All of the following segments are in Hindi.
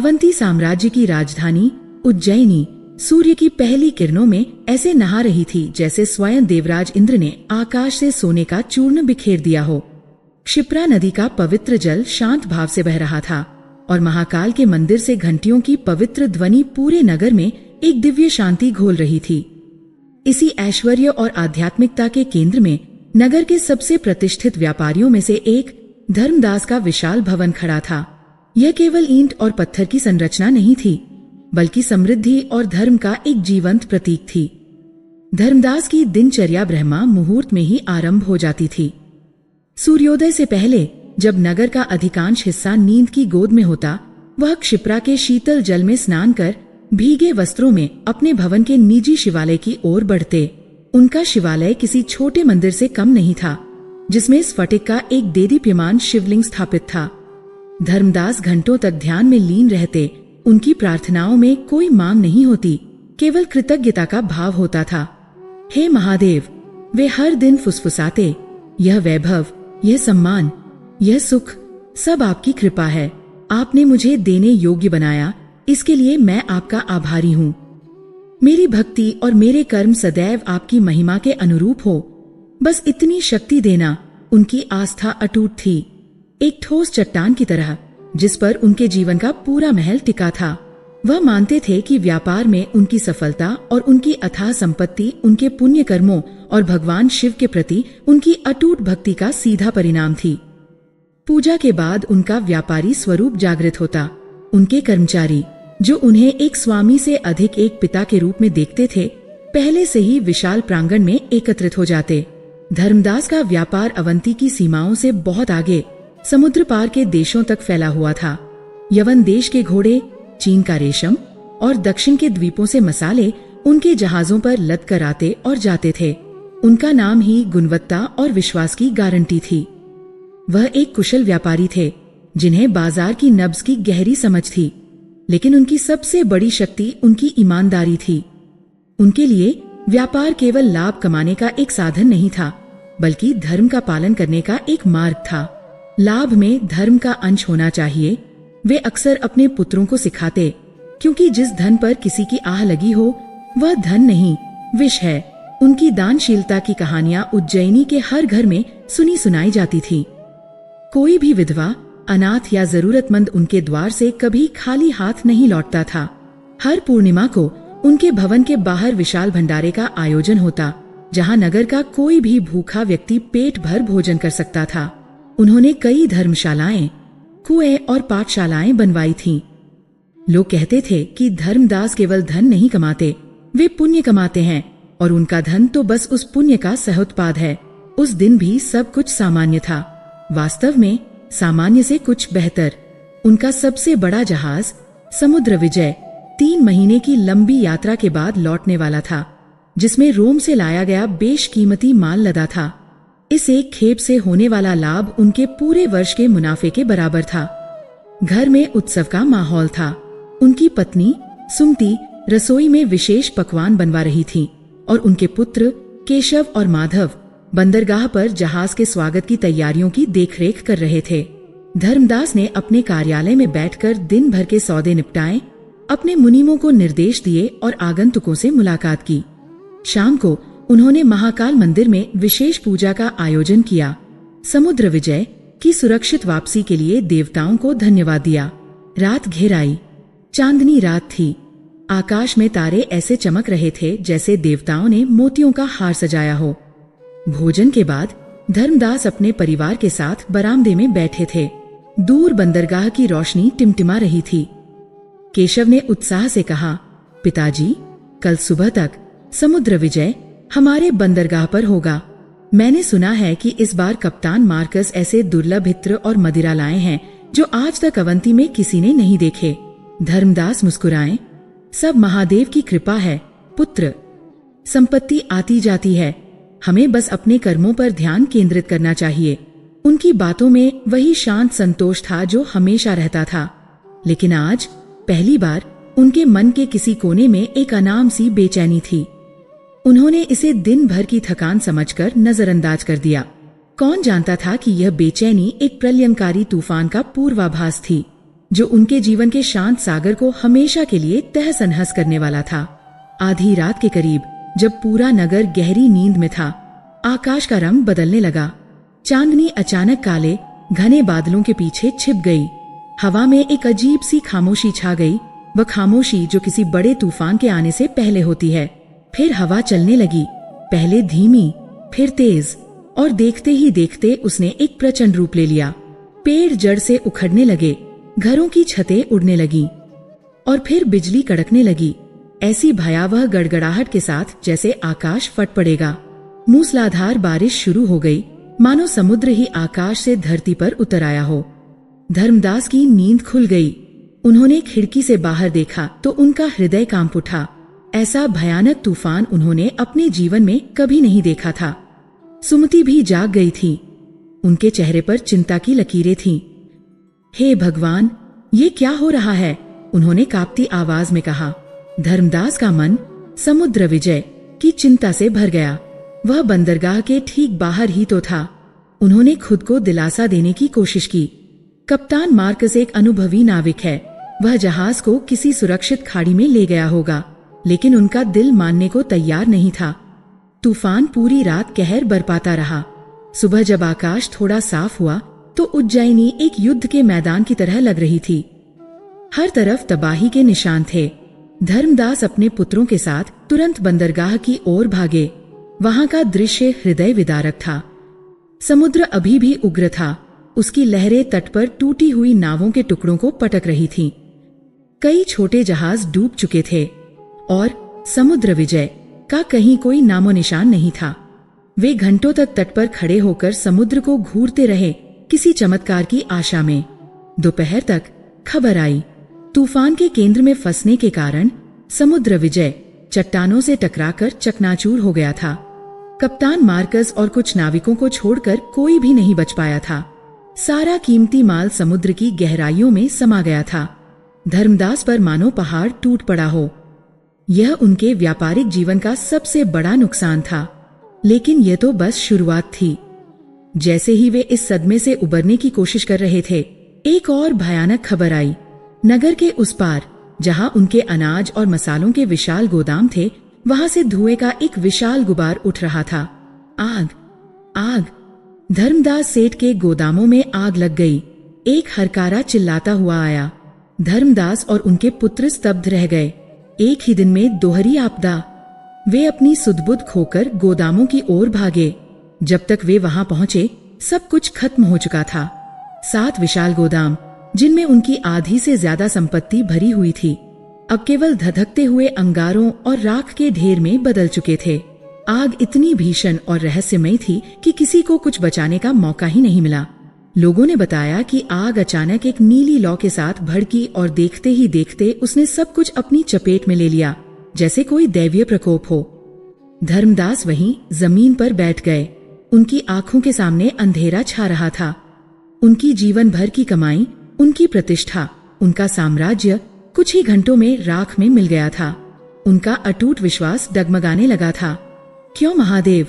अवंती साम्राज्य की राजधानी उज्जैनी सूर्य की पहली किरणों में ऐसे नहा रही थी जैसे स्वयं देवराज इंद्र ने आकाश से सोने का चूर्ण बिखेर दिया हो। क्षिप्रा नदी का पवित्र जल शांत भाव से बह रहा था और महाकाल के मंदिर से घंटियों की पवित्र ध्वनि पूरे नगर में एक दिव्य शांति घोल रही थी। इसी ऐश्वर्य और आध्यात्मिकता के केंद्र में नगर के सबसे प्रतिष्ठित व्यापारियों में से एक धर्मदास का विशाल भवन खड़ा था। यह केवल ईंट और पत्थर की संरचना नहीं थी, बल्कि समृद्धि और धर्म का एक जीवंत प्रतीक थी। धर्मदास की दिनचर्या ब्रह्मा मुहूर्त में ही आरंभ हो जाती थी। सूर्योदय से पहले जब नगर का अधिकांश हिस्सा नींद की गोद में होता, वह क्षिप्रा के शीतल जल में स्नान कर भीगे वस्त्रों में अपने भवन के निजी शिवालय की ओर बढ़ते। उनका शिवालय किसी छोटे मंदिर से कम नहीं था, जिसमें स्फटिक का एक देदीप्यमान शिवलिंग स्थापित था। धर्मदास घंटों तक ध्यान में लीन रहते। उनकी प्रार्थनाओं में कोई मांग नहीं होती, केवल कृतज्ञता का भाव होता था। हे महादेव, वे हर दिन फुसफुसाते, यह वैभव, यह सम्मान, यह सुख सब आपकी कृपा है। आपने मुझे देने योग्य बनाया, इसके लिए मैं आपका आभारी हूँ। मेरी भक्ति और मेरे कर्म सदैव आपकी महिमा के अनुरूप हो, बस इतनी शक्ति देना। उनकी आस्था अटूट थी, एक ठोस चट्टान की तरह जिस पर उनके जीवन का पूरा महल टिका था। वह मानते थे कि व्यापार में उनकी सफलता और उनकी अथाह संपत्ति उनके पुण्य कर्मों और भगवान शिव के प्रति उनकी अटूट भक्ति का सीधा परिणाम थी। पूजा के बाद उनका व्यापारी स्वरूप जागृत होता। उनके कर्मचारी, जो उन्हें एक स्वामी से अधिक एक पिता के रूप में देखते थे, पहले से ही विशाल प्रांगण में एकत्रित हो जाते। धर्मदास का व्यापार अवंती की सीमाओं से बहुत आगे समुद्र पार के देशों तक फैला हुआ था। यवन देश के घोड़े, चीन का रेशम और दक्षिण के द्वीपों से मसाले उनके जहाजों पर लद कर आते और जाते थे। उनका नाम ही गुणवत्ता और विश्वास की गारंटी थी। वह एक कुशल व्यापारी थे, जिन्हें बाजार की नब्ज की गहरी समझ थी, लेकिन उनकी सबसे बड़ी शक्ति उनकी ईमानदारी थी। उनके लिए व्यापार केवल लाभ कमाने का एक साधन नहीं था, बल्कि धर्म का पालन करने का एक मार्ग था। लाभ में धर्म का अंश होना चाहिए, वे अक्सर अपने पुत्रों को सिखाते, क्योंकि जिस धन पर किसी की आह लगी हो वह धन नहीं, विष है। उनकी दानशीलता की कहानियां उज्जैनी के हर घर में सुनी सुनाई जाती थी। कोई भी विधवा, अनाथ या जरूरतमंद उनके द्वार से कभी खाली हाथ नहीं लौटता था। हर पूर्णिमा को उनके भवन के बाहर विशाल भंडारे का आयोजन होता, जहां नगर का कोई भी भूखा व्यक्ति पेट भर भोजन कर सकता था। उन्होंने कई धर्मशालाएं, कुएं और पाठशालाएं बनवाई थीं। लोग कहते थे कि धर्मदास केवल धन नहीं कमाते, वे पुण्य कमाते हैं, और उनका धन तो बस उस पुण्य का सहोत्पाद है। उस दिन भी सब कुछ सामान्य था, वास्तव में सामान्य से कुछ बेहतर। उनका सबसे बड़ा जहाज समुद्र विजय 3 महीने की लंबी यात्रा के बाद लौटने वाला था, जिसमें रोम से लाया गया बेशकीमती माल लदा था। इस एक खेप से होने वाला लाभ उनके पूरे वर्ष के मुनाफे के बराबर था। घर में उत्सव का माहौल था। उनकी पत्नी सुमति रसोई में विशेष पकवान बनवा रही थी, और उनके पुत्र केशव और माधव बंदरगाह पर जहाज के स्वागत की तैयारियों की देखरेख कर रहे थे। धर्मदास ने अपने कार्यालय में बैठकर दिन भर के सौदे निपटाए, अपने मुनीमों को निर्देश दिए और आगंतुकों से मुलाकात की। शाम को उन्होंने महाकाल मंदिर में विशेष पूजा का आयोजन किया। समुद्र विजय की सुरक्षित वापसी के लिए देवताओं को धन्यवाद दिया। रात घेर आई, चांदनी रात थी। आकाश में तारे ऐसे चमक रहे थे जैसे देवताओं ने मोतियों का हार सजाया हो। भोजन के बाद धर्मदास अपने परिवार के साथ बरामदे में बैठे थे। दूर बंदरगाह की रोशनी टिमटिमा रही थी। केशव ने उत्साह से कहा, पिताजी, कल सुबह तक समुद्र विजय हमारे बंदरगाह पर होगा। मैंने सुना है कि इस बार कप्तान मार्कस ऐसे दुर्लभ इत्र और मदिरा लाए हैं जो आज तक अवंती में किसी ने नहीं देखे। धर्मदास मुस्कुराए, सब महादेव की कृपा है पुत्र। संपत्ति आती जाती है, हमें बस अपने कर्मों पर ध्यान केंद्रित करना चाहिए। उनकी बातों में वही शांत संतोष था जो हमेशा रहता था, लेकिन आज पहली बार उनके मन के किसी कोने में एक अनाम सी बेचैनी थी। उन्होंने इसे दिन भर की थकान समझकर नजरअंदाज कर दिया। कौन जानता था कि यह बेचैनी एक प्रलयंकारी तूफान का पूर्वाभास थी। जो उनके जीवन के शांत सागर को हमेशा के लिए तहस नहस करने वाला था। आधी रात के करीब जब पूरा नगर गहरी नींद में था, आकाश का रंग बदलने लगा। चांदनी अचानक काले घने बादलों के पीछे छिप गई। हवा में एक अजीब सी खामोशी छा गई, वह खामोशी जो किसी बड़े तूफान के आने से पहले होती है। फिर हवा चलने लगी, पहले धीमी फिर तेज, और देखते ही देखते उसने एक प्रचंड रूप ले लिया। पेड़ जड़ से उखड़ने लगे, घरों की छतें उड़ने लगी और फिर बिजली कड़कने लगी, ऐसी भयावह गड़गड़ाहट के साथ जैसे आकाश फट पड़ेगा। मूसलाधार बारिश शुरू हो गई, मानो समुद्र ही आकाश से धरती पर उतर आया हो। धर्मदास की नींद खुल गई। उन्होंने खिड़की से बाहर देखा तो उनका हृदय कांप उठा। ऐसा भयानक तूफान उन्होंने अपने जीवन में कभी नहीं देखा था। सुमति भी जाग गई थी, उनके चेहरे पर चिंता की लकीरें थीं। हे भगवान, ये क्या हो रहा है? उन्होंने कांपती आवाज में कहा। धर्मदास का मन समुद्र विजय की चिंता से भर गया। वह बंदरगाह के ठीक बाहर ही तो था। उन्होंने खुद को दिलासा देने की कोशिश की। कप्तान मार्कस एक अनुभवी नाविक है, वह जहाज को किसी सुरक्षित खाड़ी में ले गया होगा, लेकिन उनका दिल मानने को तैयार नहीं था। तूफान पूरी रात कहर बरपाता रहा। सुबह जब आकाश थोड़ा साफ हुआ तो उज्जैनी एक युद्ध के मैदान की तरह लग रही थी। हर तरफ तबाही के निशान थे। धर्मदास अपने पुत्रों के साथ तुरंत बंदरगाह की ओर भागे। वहां का दृश्य हृदय विदारक था। समुद्र अभी भी उग्र था, उसकी लहरें तट पर टूटी हुई नावों के टुकड़ों को पटक रही थीं। कई छोटे जहाज डूब चुके थे और समुद्र विजय का कहीं कोई नामो निशान नहीं था। वे घंटों तक तट पर खड़े होकर समुद्र को घूरते रहे, किसी चमत्कार की आशा में। दोपहर तक खबर आई, तूफान के केंद्र में फंसने के कारण समुद्र विजय चट्टानों से टकराकर चकनाचूर हो गया था। कप्तान मार्कस और कुछ नाविकों को छोड़कर कोई भी नहीं बच पाया था। सारा कीमती माल समुद्र की गहराइयों में समा गया था। धर्मदास पर मानो पहाड़ टूट पड़ा हो। यह उनके व्यापारिक जीवन का सबसे बड़ा नुकसान था, लेकिन यह तो बस शुरुआत थी। जैसे ही वे इस सदमे से उबरने की कोशिश कर रहे थे, एक और भयानक खबर आई। नगर के उस पार, जहां उनके अनाज और मसालों के विशाल गोदाम थे, वहां से धुएं का एक विशाल गुबार उठ रहा था। आग, आग! धर्मदास सेठ के गोदामों में आग लग गई। एक हरकारा चिल्लाता हुआ आया। धर्मदास और उनके पुत्र स्तब्ध रह गए। एक ही दिन में दोहरी आपदा। वे अपनी सुध-बुध खोकर गोदामों की ओर भागे। जब तक वे वहां पहुंचे, सब कुछ खत्म हो चुका था। 7 विशाल गोदाम, जिनमें उनकी आधी से ज्यादा संपत्ति भरी हुई थी, अब केवल धधकते हुए अंगारों और राख के ढेर में बदल चुके थे। आग इतनी भीषण और रहस्यमयी थी कि किसी को कुछ बचाने का मौका ही नहीं मिला। लोगों ने बताया कि आग अचानक एक नीली लौ के साथ भड़की और देखते ही देखते उसने सब कुछ अपनी चपेट में ले लिया, जैसे कोई दैवीय प्रकोप हो। धर्मदास वहीं जमीन पर बैठ गए। उनकी आंखों के सामने अंधेरा छा रहा था। उनकी जीवन भर की कमाई, उनकी प्रतिष्ठा, उनका साम्राज्य कुछ ही घंटों में राख में मिल गया था। उनका अटूट विश्वास डगमगाने लगा था। क्यों महादेव,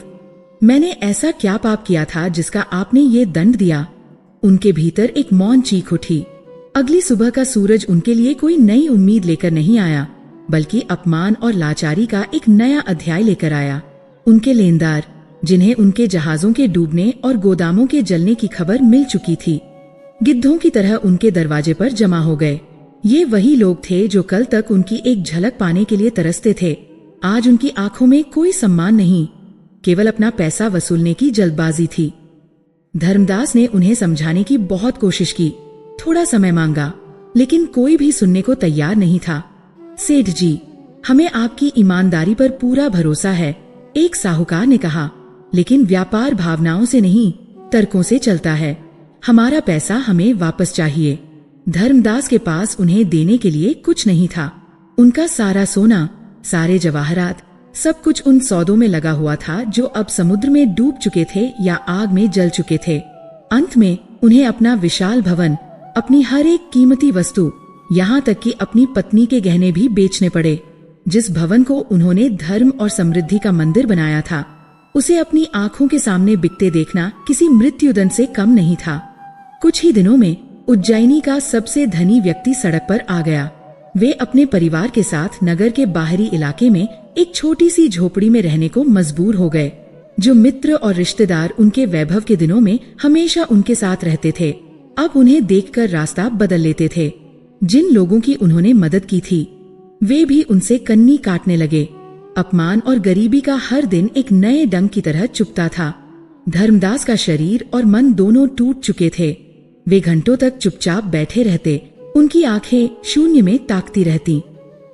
मैंने ऐसा क्या पाप किया था जिसका आपने ये दंड दिया? उनके भीतर एक मौन चीख उठी। अगली सुबह का सूरज उनके लिए कोई नई उम्मीद लेकर नहीं आया, बल्कि अपमान और लाचारी का एक नया अध्याय लेकर आया। उनके लेनदार, जिन्हें उनके जहाजों के डूबने और गोदामों के जलने की खबर मिल चुकी थी, गिद्धों की तरह उनके दरवाजे पर जमा हो गए। ये वही लोग थे जो कल तक उनकी एक झलक पाने के लिए तरसते थे। आज उनकी आंखों में कोई सम्मान नहीं, केवल अपना पैसा वसूलने की जल्दबाजी थी। धर्मदास ने उन्हें समझाने की बहुत कोशिश की, थोड़ा समय मांगा, लेकिन कोई भी सुनने को तैयार नहीं था। सेठ जी, हमें आपकी ईमानदारी पर पूरा भरोसा है, एक साहूकार ने कहा, लेकिन व्यापार भावनाओं से नहीं, तर्कों से चलता है। हमारा पैसा हमें वापस चाहिए। धर्मदास के पास उन्हें देने के लिए कुछ नहीं था। उनका सारा सोना, सारे जवाहरात, सब कुछ उन सौदों में लगा हुआ था जो अब समुद्र में डूब चुके थे या आग में जल चुके थे। अंत में उन्हें अपना विशाल भवन, अपनी हर एक कीमती वस्तु, यहाँ तक कि अपनी पत्नी के गहने भी बेचने पड़े। जिस भवन को उन्होंने धर्म और समृद्धि का मंदिर बनाया था, उसे अपनी आंखों के सामने बिकते देखना किसी मृत्युदंड से कम नहीं था। कुछ ही दिनों में उज्जैनी का सबसे धनी व्यक्ति सड़क पर आ गया। वे अपने परिवार के साथ नगर के बाहरी इलाके में एक छोटी सी झोपड़ी में रहने को मजबूर हो गए। जो मित्र और रिश्तेदार उनके वैभव के दिनों में हमेशा उनके साथ रहते थे, अब उन्हें देखकर रास्ता बदल लेते थे। जिन लोगों की उन्होंने मदद की थी, वे भी उनसे कन्नी काटने लगे। अपमान और गरीबी का हर दिन एक नए डंक की तरह चुभता था। धर्मदास का शरीर और मन दोनों टूट चुके थे। वे घंटों तक चुपचाप बैठे रहते, उनकी आंखें शून्य में ताकती रहती।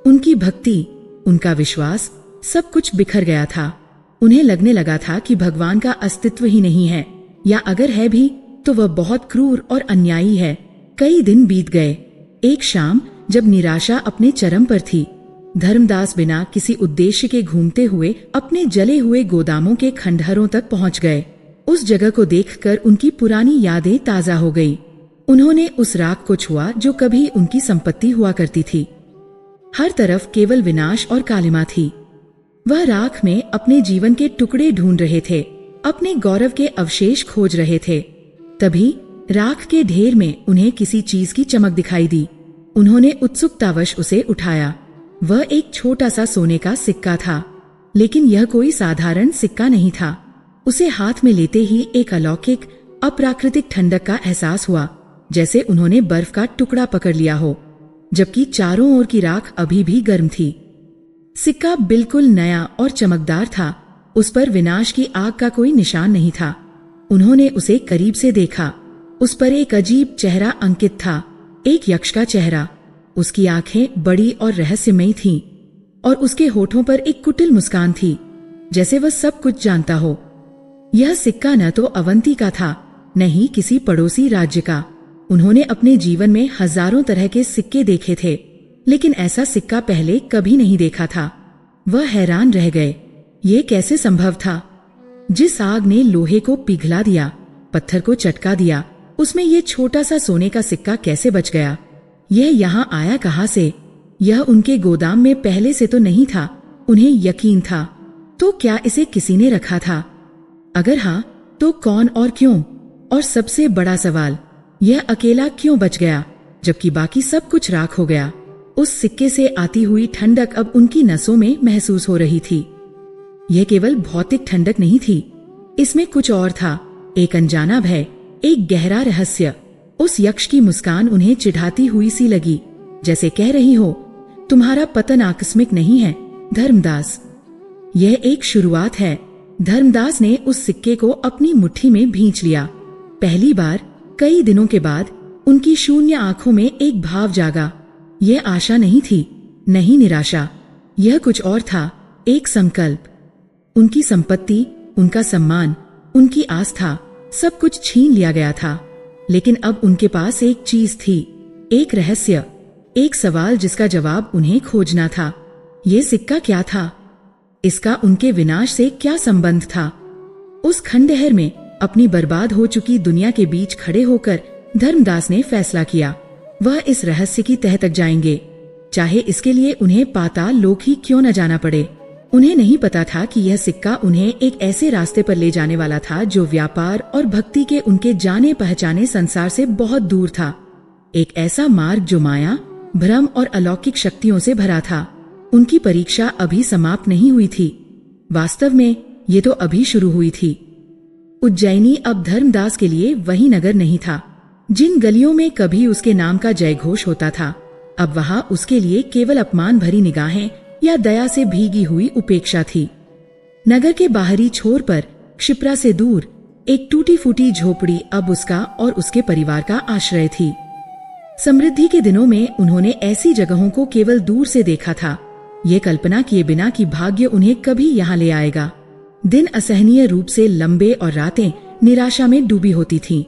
उनकी भक्ति, उनका विश्वास, सब कुछ बिखर गया था। उन्हें लगने लगा था कि भगवान का अस्तित्व ही नहीं है, या अगर है भी तो वह बहुत क्रूर और अन्यायी है। कई दिन बीत गए। एक शाम जब निराशा अपने चरम पर थी, धर्मदास बिना किसी उद्देश्य के घूमते हुए अपने जले हुए गोदामों के खंडहरों तक पहुंच गए। उस जगह को देखकर उनकी पुरानी यादें ताजा हो गई। उन्होंने उस राख को छुआ जो कभी उनकी संपत्ति हुआ करती थी। हर तरफ केवल विनाश और कालिमा थी। वह राख में अपने जीवन के टुकड़े ढूंढ रहे थे, अपने गौरव के अवशेष खोज रहे थे। तभी राख के ढेर में उन्हें किसी चीज की चमक दिखाई दी। उन्होंने उत्सुकतावश उसे उठाया। वह एक छोटा सा सोने का सिक्का था, लेकिन यह कोई साधारण सिक्का नहीं था। उसे हाथ में लेते ही एक अलौकिक, अप्राकृतिक ठंडक का एहसास हुआ, जैसे उन्होंने बर्फ का टुकड़ा पकड़ लिया हो, जबकि चारों ओर की राख अभी भी गर्म थी। सिक्का बिल्कुल नया और चमकदार था। उस पर विनाश की आग का कोई निशान नहीं था। उन्होंने उसे करीब से देखा। उस पर एक अजीब चेहरा अंकित था, एक यक्ष का चेहरा। उसकी आंखें बड़ी और रहस्यमयी थीं, और उसके होठों पर एक कुटिल मुस्कान थी, जैसे वह सब कुछ जानता हो। यह सिक्का न तो अवंती का था, न ही किसी पड़ोसी राज्य का। उन्होंने अपने जीवन में हजारों तरह के सिक्के देखे थे, लेकिन ऐसा सिक्का पहले कभी नहीं देखा था। वह हैरान रह गए। ये कैसे संभव था? जिस आग ने लोहे को पिघला दिया, पत्थर को चटका दिया, उसमें यह छोटा सा सोने का सिक्का कैसे बच गया? यह यहाँ आया कहाँ से? यह उनके गोदाम में पहले से तो नहीं था। उन्हें यकीन था। तो क्या इसे किसी ने रखा था? अगर हाँ, तो कौन और क्यों? और सबसे बड़ा सवाल, यह अकेला क्यों बच गया, जबकि बाकी सब कुछ राख हो गया? उस सिक्के से आती हुई ठंडक अब उनकी नसों में महसूस हो रही थी। यह केवल भौतिक ठंडक नहीं थी, इसमें कुछ और था, एक अनजाना भय, एक गहरा रहस्य। उस यक्ष की मुस्कान उन्हें चिढ़ाती हुई सी लगी, जैसे कह रही हो, तुम्हारा पतन आकस्मिक नहीं है धर्मदास, यह एक शुरुआत है। धर्मदास ने उस सिक्के को अपनी मुट्ठी में भींच लिया। पहली बार कई दिनों के बाद उनकी शून्य आंखों में एक भाव जागा। यह आशा नहीं थी, नहीं निराशा, यह कुछ और था, एक संकल्प। उनकी संपत्ति, उनका सम्मान, उनकी आस्था, सब कुछ छीन लिया गया था, लेकिन अब उनके पास एक चीज थी, एक रहस्य, एक सवाल जिसका जवाब उन्हें खोजना था। ये सिक्का क्या था? इसका उनके विनाश से क्या संबंध था? उस खंडहर में अपनी बर्बाद हो चुकी दुनिया के बीच खड़े होकर धर्मदास ने फैसला किया, वह इस रहस्य की तह तक जाएंगे, चाहे इसके लिए उन्हें पाताल लोक ही क्यों न जाना पड़े। उन्हें नहीं पता था कि यह सिक्का उन्हें एक ऐसे रास्ते पर ले जाने वाला था जो व्यापार और भक्ति के उनके जाने पहचाने संसार से बहुत दूर था। एक ऐसा मार्ग जो माया, भ्रम और अलौकिक शक्तियों से भरा था। उनकी परीक्षा अभी समाप्त नहीं हुई थी। वास्तव में ये तो अभी शुरू हुई थी। उज्जैनी अब धर्मदास के लिए वही नगर नहीं था जिन गलियों में कभी उसके नाम का जयघोष होता था। अब वहां उसके लिए केवल अपमान भरी निगाहें या दया से भीगी हुई उपेक्षा थी। नगर के बाहरी छोर पर क्षिप्रा से दूर एक टूटी फूटी झोपड़ी अब उसका और उसके परिवार का आश्रय थी। समृद्धि के दिनों में उन्होंने ऐसी जगहों को केवल दूर से देखा था, ये कल्पना किए बिना कि भाग्य उन्हें कभी यहाँ ले आएगा। दिन असहनीय रूप से लंबे और रातें निराशा में डूबी होती थीं।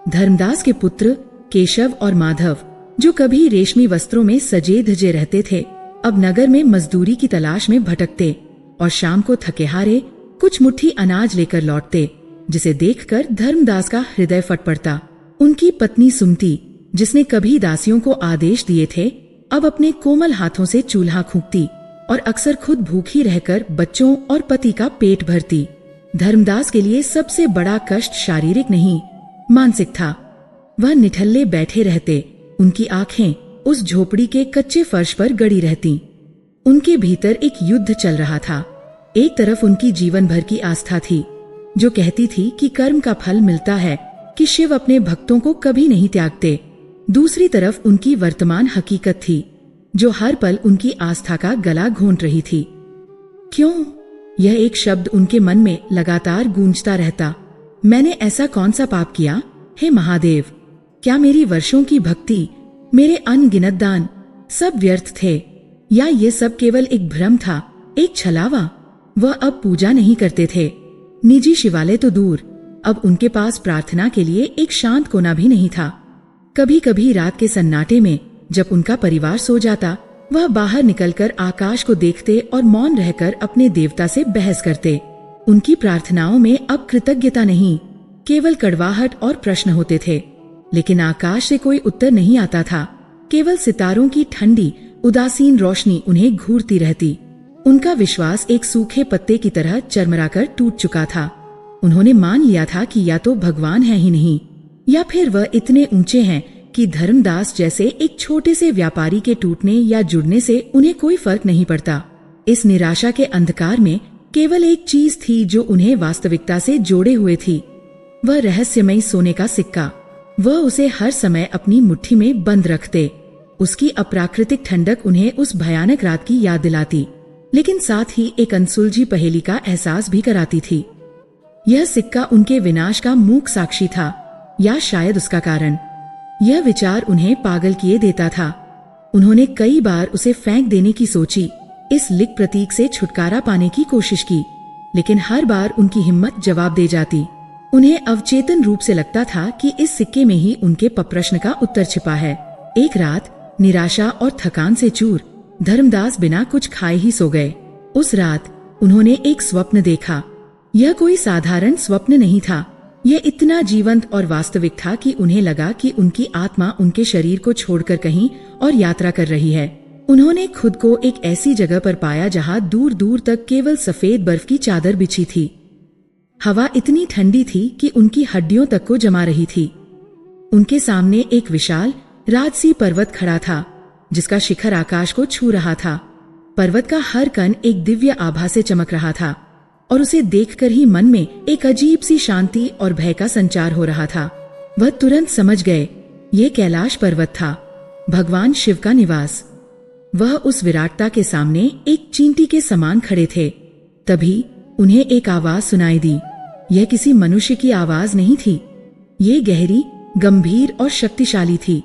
धर्मदास के पुत्र केशव और माधव, जो कभी रेशमी वस्त्रों में सजे धजे रहते थे, अब नगर में मजदूरी की तलाश में भटकते और शाम को थके हारे कुछ मुट्ठी अनाज लेकर लौटते, जिसे देखकर धर्मदास का हृदय फट पड़ता। उनकी पत्नी सुमती, जिसने कभी दासियों को आदेश दिए थे, अब अपने कोमल हाथों से चूल्हा फूंकती और अक्सर खुद भूखी रहकर बच्चों और पति का पेट भरती। धर्मदास के लिए सबसे बड़ा कष्ट शारीरिक नहीं, मानसिक था। वह निठल्ले बैठे रहते, उनकी आंखें उस झोपड़ी के कच्चे फर्श पर गड़ी रहती। उनके भीतर एक युद्ध चल रहा था। एक तरफ उनकी जीवन भर की आस्था थी, जो कहती थी कि कर्म का फल मिलता है, कि शिव अपने भक्तों को कभी नहीं त्यागते। दूसरी तरफ उनकी वर्तमान हकीकत थी, जो हर पल उनकी आस्था का गला घोंट रही थी। क्यों? यह एक शब्द उनके मन में लगातार गूंजता रहता। मैंने ऐसा कौन सा पाप किया, हे महादेव? क्या मेरी वर्षों की भक्ति, मेरे अनगिनत दान सब व्यर्थ थे, या ये सब केवल एक भ्रम था, एक छलावा? वह अब पूजा नहीं करते थे, निजी शिवालय तो दूर, अब उनके पास प्रार्थना के लिए एक शांत कोना भी नहीं था। कभी कभी रात के सन्नाटे में जब उनका परिवार सो जाता, वह बाहर निकलकर आकाश को देखते और मौन रहकर अपने देवता से बहस करते। उनकी प्रार्थनाओं में अब कृतज्ञता नहीं, केवल कड़वाहट और प्रश्न होते थे। लेकिन आकाश से कोई उत्तर नहीं आता था, केवल सितारों की ठंडी उदासीन रोशनी उन्हें घूरती रहती। उनका विश्वास एक सूखे पत्ते की तरह चरमराकर टूट चुका था। उन्होंने मान लिया था कि या तो भगवान है ही नहीं, या फिर वह इतने ऊंचे हैं कि धर्मदास जैसे एक छोटे से व्यापारी के टूटने या जुड़ने से उन्हें कोई फर्क नहीं पड़ता। इस निराशा के अंधकार में केवल एक चीज थी जो उन्हें वास्तविकता से जोड़े हुए थी, वह रहस्यमयी सोने का सिक्का। वह उसे हर समय अपनी मुट्ठी में बंद रखते। उसकी अप्राकृतिक ठंडक उन्हें उस भयानक रात की याद दिलाती, लेकिन साथ ही एक अनसुलझी पहेली का एहसास भी कराती थी। यह सिक्का उनके विनाश का मूक साक्षी था, या शायद उसका कारण। यह विचार उन्हें पागल किए देता था। उन्होंने कई बार उसे फेंक देने की सोची, इस लिक प्रतीक से छुटकारा पाने की कोशिश की, लेकिन हर बार उनकी हिम्मत जवाब दे जाती। उन्हें अवचेतन रूप से लगता था कि इस सिक्के में ही उनके प्रश्न का उत्तर छिपा है। एक रात निराशा और थकान से चूर धर्मदास बिना कुछ खाए ही सो गए। उस रात उन्होंने एक स्वप्न देखा। यह कोई साधारण स्वप्न नहीं था, यह इतना जीवंत और वास्तविक था कि उन्हें लगा कि उनकी आत्मा उनके शरीर को छोड़कर कहीं और यात्रा कर रही है। उन्होंने खुद को एक ऐसी जगह पर पाया जहां दूर दूर तक केवल सफेद बर्फ की चादर बिछी थी। हवा इतनी ठंडी थी कि उनकी हड्डियों तक को जमा रही थी। उनके सामने एक विशाल राजसी पर्वत खड़ा था, जिसका शिखर आकाश को छू रहा था। पर्वत का हर कण एक दिव्य आभा से चमक रहा था, और उसे देखकर ही मन में एक अजीब सी शांति और भय का संचार हो रहा था। वह तुरंत समझ गए, यह कैलाश पर्वत था, भगवान शिव का निवास। वह उस विराटता के सामने एक चींटी के समान खड़े थे। तभी उन्हें एक आवाज सुनाई दी। यह किसी मनुष्य की आवाज नहीं थी, ये गहरी, गंभीर और शक्तिशाली थी,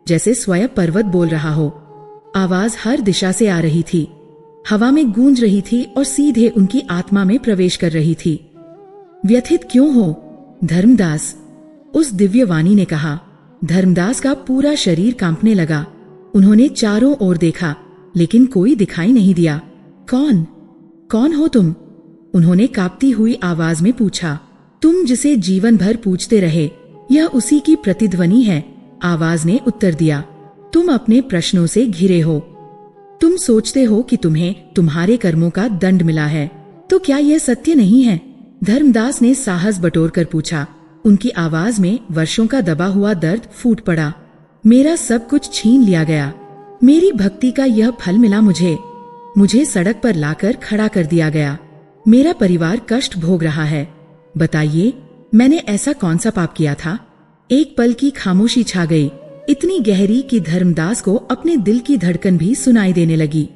जैसे स्वयं पर्वत बोल रहा हो। आवाज हर दिशा से आ रही थी, हवा में गूंज रही थी और सीधे उनकी आत्मा में प्रवेश कर रही थी। व्यथित क्यों हो, धर्मदास? उस दिव्य वाणी ने कहा। धर्मदास का पूरा शरीर कांपने लगा। उन्होंने चारों ओर देखा, लेकिन कोई दिखाई नहीं दिया। कौन हो तुम? उन्होंने कांपती हुई आवाज में पूछा। तुम जिसे जीवन भर पूछते रहे, यह उसी की प्रतिध्वनि है, आवाज ने उत्तर दिया। तुम अपने प्रश्नों से घिरे हो। तुम सोचते हो कि तुम्हें तुम्हारे कर्मों का दंड मिला है, तो क्या यह सत्य नहीं है? धर्मदास ने साहस बटोर कर पूछा। उनकी आवाज में वर्षों का दबा हुआ दर्द फूट पड़ा। मेरा सब कुछ छीन लिया गया, मेरी भक्ति का यह फल मिला मुझे सड़क पर लाकर खड़ा कर दिया गया। मेरा परिवार कष्ट भोग रहा है। बताइए, मैंने ऐसा कौन सा पाप किया था? एक पल की खामोशी छा गई, इतनी गहरी कि धर्मदास को अपने दिल की धड़कन भी सुनाई देने लगी।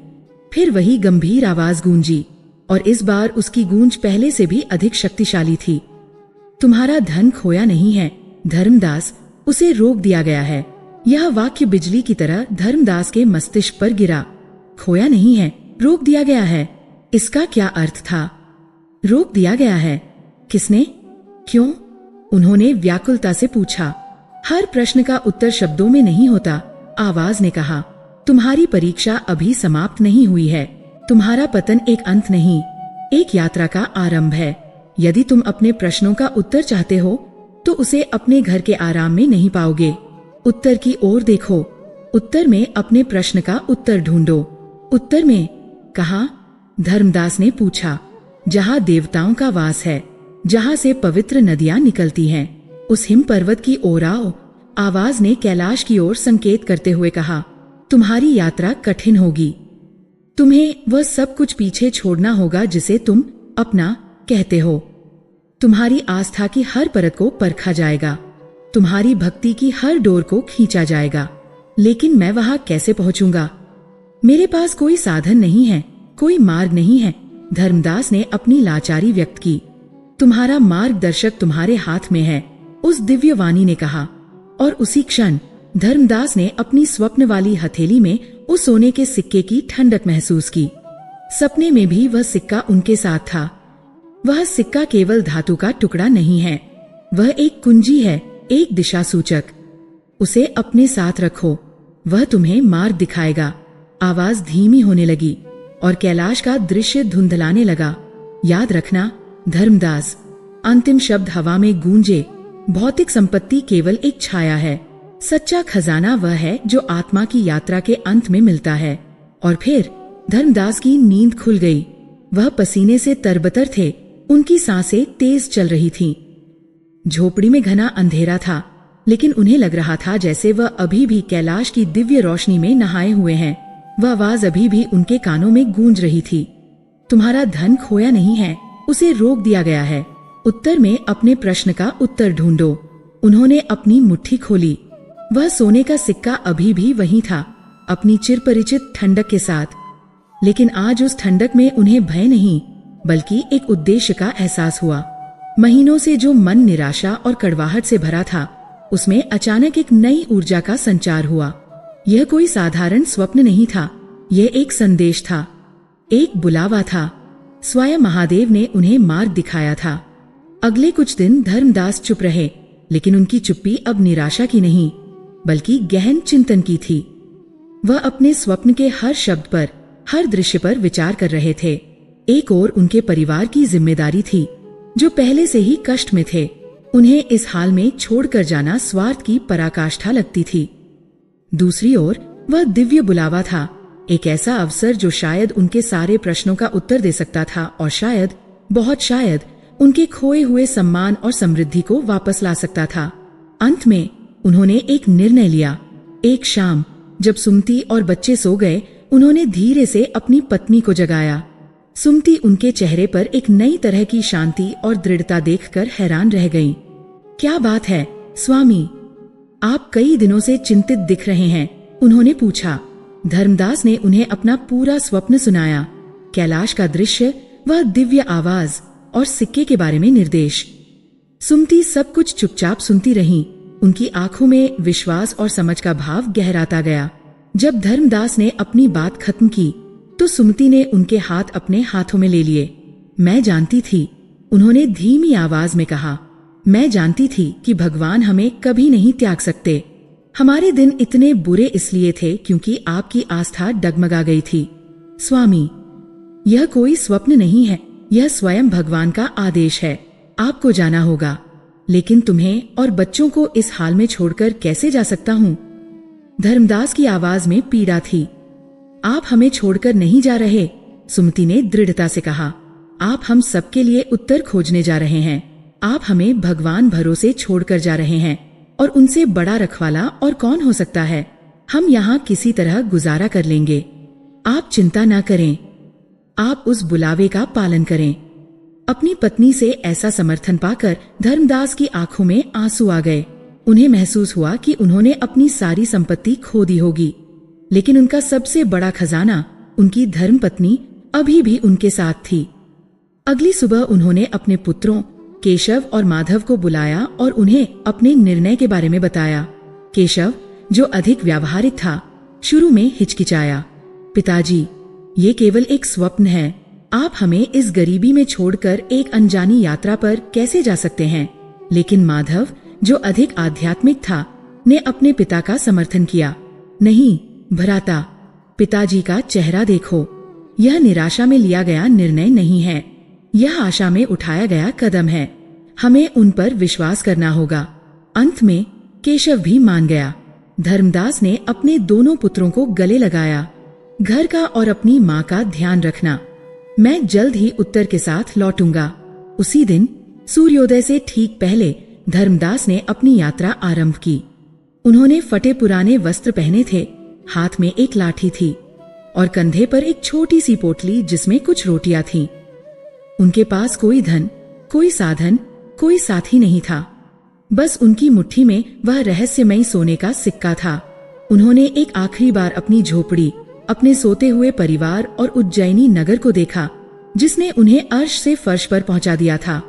फिर वही गंभीर आवाज गूंजी, और इस बार उसकी गूंज पहले से भी अधिक शक्तिशाली थी। तुम्हारा धन खोया नहीं है, धर्मदास, उसे रोक दिया गया है। यह वाक्य बिजली की तरह धर्मदास के मस्तिष्क पर गिरा। खोया नहीं है, रोक दिया गया है। इसका क्या अर्थ था? रोक दिया गया है? किसने? क्यों? उन्होंने व्याकुलता से पूछा। हर प्रश्न का उत्तर शब्दों में नहीं होता, आवाज ने कहा। तुम्हारी परीक्षा अभी समाप्त नहीं हुई है। तुम्हारा पतन एक अंत नहीं, एक यात्रा का आरंभ है। यदि तुम अपने प्रश्नों का उत्तर चाहते हो, तो उसे अपने घर के आराम में नहीं पाओगे। उत्तर की ओर देखो, उत्तर में अपने प्रश्न का उत्तर ढूंढो। उत्तर में? कहा? धर्मदास ने पूछा। जहाँ देवताओं का वास है, जहाँ से पवित्र नदियाँ निकलती हैं, उस हिम पर्वत की ओर आओ। आवाज ने कैलाश की ओर संकेत करते हुए कहा, तुम्हारी यात्रा कठिन होगी। तुम्हें वह सब कुछ पीछे छोड़ना होगा जिसे तुम अपना कहते हो। तुम्हारी आस्था की हर परत को परखा जाएगा, तुम्हारी भक्ति की हर डोर को खींचा जाएगा। लेकिन मैं वहां कैसे पहुंचूंगा? मेरे पास कोई साधन नहीं है, कोई मार्ग नहीं है। धर्मदास ने अपनी लाचारी व्यक्त की। तुम्हारा मार्गदर्शक तुम्हारे हाथ में है, उस दिव्य वाणी ने कहा। और उसी क्षण धर्मदास ने अपनी स्वप्न वाली हथेली में उस सोने के सिक्के की ठंडक महसूस की। सपने में भी वह सिक्का उनके साथ था। वह सिक्का केवल धातु का टुकड़ा नहीं है, वह एक कुंजी है, एक दिशा सूचक। उसे अपने साथ रखो, वह तुम्हें मार्ग दिखाएगा। आवाज धीमी होने लगी और कैलाश का दृश्य धुंधलाने लगा। याद रखना धर्मदास, अंतिम शब्द हवा में गूंजे। भौतिक संपत्ति केवल एक छाया है, सच्चा खजाना वह है जो आत्मा की यात्रा के अंत में मिलता है। और फिर धर्मदास की नींद खुल गई। वह पसीने से तरबतर थे, उनकी सांसें तेज चल रही थीं। झोपड़ी में घना अंधेरा था, लेकिन उन्हें लग रहा था जैसे वह अभी भी कैलाश की दिव्य रोशनी में नहाए हुए हैं। वह आवाज अभी भी उनके कानों में गूंज रही थी, तुम्हारा धन खोया नहीं है, उसे रोक दिया गया है। उत्तर में अपने प्रश्न का उत्तर ढूंढो। उन्होंने अपनी मुट्ठी खोली। वह सोने का सिक्का अभी भी वहीं था, अपनी चिरपरिचित ठंडक के साथ। लेकिन आज उस ठंडक में उन्हें भय नहीं, बल्कि एक उद्देश्य का एहसास हुआ। महीनों से जो मन निराशा और कड़वाहट से भरा था, उसमें अचानक एक नई ऊर्जा का संचार हुआ। यह कोई साधारण स्वप्न नहीं था, यह एक संदेश था, एक बुलावा था। स्वयं महादेव ने उन्हें मार्ग दिखाया था। अगले कुछ दिन धर्मदास चुप रहे, लेकिन उनकी चुप्पी अब निराशा की नहीं, बल्कि गहन चिंतन की थी। वह अपने स्वप्न के हर शब्द पर, हर दृश्य पर विचार कर रहे थे। एक ओर उनके परिवार की जिम्मेदारी थी, जो पहले से ही कष्ट में थे। उन्हें इस हाल में छोड़कर जाना स्वार्थ की पराकाष्ठा लगती थी। दूसरी ओर वह दिव्य बुलावा था, एक ऐसा अवसर जो शायद उनके सारे प्रश्नों का उत्तर दे सकता था और शायद, बहुत शायद, उनके खोए हुए सम्मान और समृद्धि को वापस ला सकता था। अंत में उन्होंने एक निर्णय लिया। एक शाम जब सुमति और बच्चे सो गए, उन्होंने धीरे से अपनी पत्नी को जगाया। सुमति उनके चेहरे पर एक नई तरह की शांति और दृढ़ता देखकर हैरान रह गईं। क्या बात है स्वामी, आप कई दिनों से चिंतित दिख रहे हैं, उन्होंने पूछा। धर्मदास ने उन्हें अपना पूरा स्वप्न सुनाया, कैलाश का दृश्य, वह दिव्य आवाज और सिक्के के बारे में निर्देश। सुमति सब कुछ चुपचाप सुनती रहीं, उनकी आंखों में विश्वास और समझ का भाव गहराता गया। जब धर्मदास ने अपनी बात खत्म की, तो सुमति ने उनके हाथ अपने हाथों में ले लिए। मैं जानती थी, उन्होंने धीमी आवाज में कहा, मैं जानती थी कि भगवान हमें कभी नहीं त्याग सकते। हमारे दिन इतने बुरे इसलिए थे क्योंकि आपकी आस्था डगमगा गई थी। स्वामी, यह कोई स्वप्न नहीं है, यह स्वयं भगवान का आदेश है। आपको जाना होगा, लेकिन तुम्हें और बच्चों को इस हाल में छोड़कर कैसे जा सकता हूँ? धर्मदास की आवाज में पीड़ा थी। आप हमें छोड़कर नहीं जा रहे, सुमति ने दृढ़ता से कहा। आप हम सबके लिए उत्तर खोजने जा रहे हैं। आप हमें भगवान भरोसे छोड़कर जा रहे हैं, और उनसे बड़ा रखवाला और कौन हो सकता है? हम यहाँ किसी तरह गुजारा कर लेंगे। आप चिंता ना करें, आप उस बुलावे का पालन करें। अपनी पत्नी से ऐसा समर्थन पाकर धर्मदास की आंखों में आंसू आ गए। उन्हें महसूस हुआ कि उन्होंने अपनी सारी संपत्ति खो दी होगी, लेकिन उनका सबसे बड़ा खजाना, उनकी धर्मपत्नी, अभी भी उनके साथ थी। अगली सुबह उन्होंने अपने पुत्रों केशव और माधव को बुलाया और उन्हें अपने निर्णय के बारे में बताया। केशव, जो अधिक व्यावहारिक था, शुरू में हिचकिचाया। पिताजी, ये केवल एक स्वप्न है। आप हमें इस गरीबी में छोड़कर एक अनजानी यात्रा पर कैसे जा सकते हैं? लेकिन माधव, जो अधिक आध्यात्मिक था, ने अपने पिता का समर्थन किया। नहीं भ्राता, पिताजी का चेहरा देखो, यह निराशा में लिया गया निर्णय नहीं है, यह आशा में उठाया गया कदम है। हमें उन पर विश्वास करना होगा। अंत में केशव भी मान गया। धर्मदास ने अपने दोनों पुत्रों को गले लगाया। घर का और अपनी माँ का ध्यान रखना। मैं जल्द ही उत्तर के साथ लौटूंगा। उसी दिन सूर्योदय से ठीक पहले धर्मदास ने अपनी यात्रा आरंभ की। उन्होंने फटे पुराने वस्त्र पहने थे, हाथ में एक लाठी थी और कंधे पर एक छोटी सी पोटली जिसमें कुछ रोटियां थीं। उनके पास कोई धन, कोई साधन, कोई साथी नहीं था। बस उनकी मुट्ठी में वह रहस्यमयी सोने का सिक्का था। उन्होंने एक आखिरी बार अपनी झोपड़ी, अपने सोते हुए परिवार और उज्जैनी नगर को देखा, जिसने उन्हें अर्श से फर्श पर पहुंचा दिया था।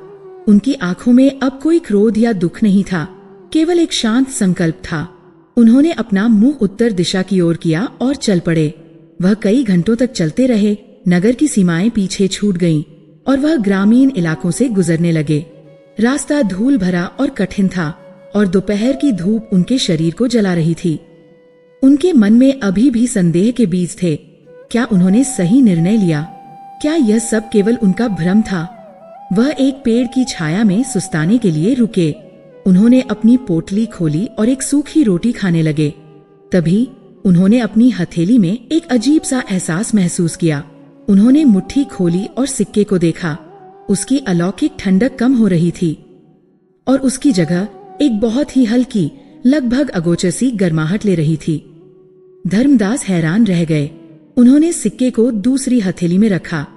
उनकी आंखों में अब कोई क्रोध या दुख नहीं था, केवल एक शांत संकल्प था। उन्होंने अपना मुंह उत्तर दिशा की ओर किया और चल पड़े। वह कई घंटों तक चलते रहे। नगर की सीमाएं पीछे छूट गईं और वह ग्रामीण इलाकों से गुजरने लगे। रास्ता धूल भरा और कठिन था और दोपहर की धूप उनके शरीर को जला रही थी। उनके मन में अभी भी संदेह के बीज थे। क्या उन्होंने सही निर्णय लिया? क्या यह सब केवल उनका भ्रम था? वह एक पेड़ की छाया में सुस्ताने के लिए रुके। उन्होंने अपनी पोटली खोली और एक सूखी रोटी खाने लगे। तभी उन्होंने अपनी हथेली में एक अजीब सा एहसास महसूस किया। उन्होंने मुट्ठी खोली और सिक्के को देखा। उसकी अलौकिक ठंडक कम हो रही थी और उसकी जगह एक बहुत ही हल्की, लगभग अगोचर सी गर्माहट ले रही थी। धर्मदास हैरान रह गए। उन्होंने सिक्के को दूसरी हथेली में रखा।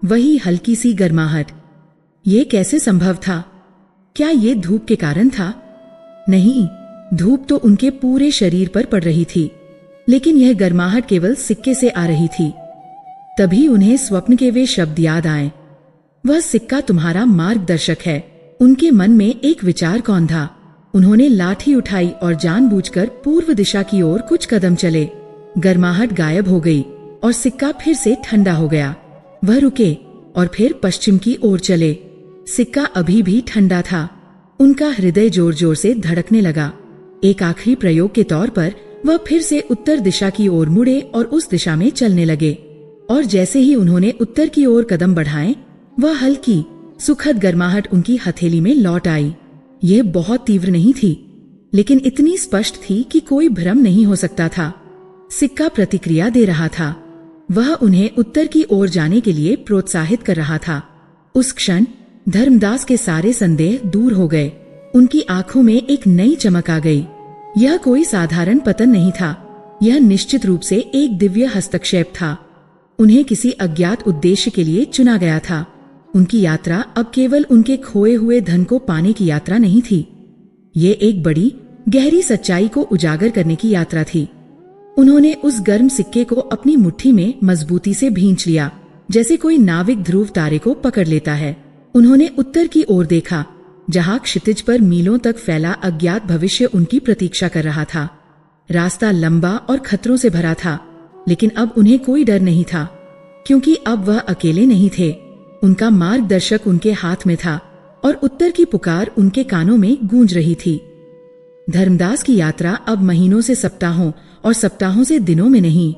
वही हल्की सी गर्माहट। ये कैसे संभव था? क्या ये धूप के कारण था? नहीं, धूप तो उनके पूरे शरीर पर पड़ रही थी, लेकिन यह गर्माहट केवल सिक्के से आ रही थी। तभी उन्हें स्वप्न के वे शब्द याद आए, वह सिक्का तुम्हारा मार्गदर्शक है। उनके मन में एक विचार कौन था। उन्होंने लाठी उठाई और जानबूझकर पूर्व दिशा की ओर कुछ कदम चले। गर्माहट गायब हो गई और सिक्का फिर से ठंडा हो गया। वह रुके और फिर पश्चिम की ओर चले। सिक्का अभी भी ठंडा था। उनका हृदय जोर जोर से धड़कने लगा। एक आखिरी प्रयोग के तौर पर वह फिर से उत्तर दिशा की ओर मुड़े और उस दिशा में चलने लगे। और जैसे ही उन्होंने उत्तर की ओर कदम बढ़ाए, वह हल्की, सुखद गर्माहट उनकी हथेली में लौट आई। यह बहुत तीव्र नहीं थी, लेकिन इतनी स्पष्ट थी कि कोई भ्रम नहीं हो सकता था। सिक्का प्रतिक्रिया दे रहा था। वह उन्हें उत्तर की ओर जाने के लिए प्रोत्साहित कर रहा था। उस क्षण धर्मदास के सारे संदेह दूर हो गए। उनकी आंखों में एक नई चमक आ गई। यह कोई साधारण पतन नहीं था। यह निश्चित रूप से एक दिव्य हस्तक्षेप था। उन्हें किसी अज्ञात उद्देश्य के लिए चुना गया था। उनकी यात्रा अब केवल उनके खोए हुए धन को पाने की यात्रा नहीं थी। ये एक बड़ी, गहरी सच्चाई को उजागर करने की यात्रा थी। उन्होंने उस गर्म सिक्के को अपनी मुट्ठी में मजबूती से भींच लिया, जैसे कोई नाविक ध्रुव तारे को पकड़ लेता है। उन्होंने उत्तर की ओर देखा, जहां क्षितिज पर मीलों तक फैला अज्ञात भविष्य उनकी प्रतीक्षा कर रहा था। रास्ता लंबा और खतरों से भरा था, लेकिन अब उन्हें कोई डर नहीं था, क्योंकि अब वह अकेले नहीं थे। उनका मार्गदर्शक उनके हाथ में था और उत्तर की पुकार उनके कानों में गूंज रही थी। धर्मदास की यात्रा अब महीनों से सप्ताहों और सप्ताहों से दिनों में नहीं,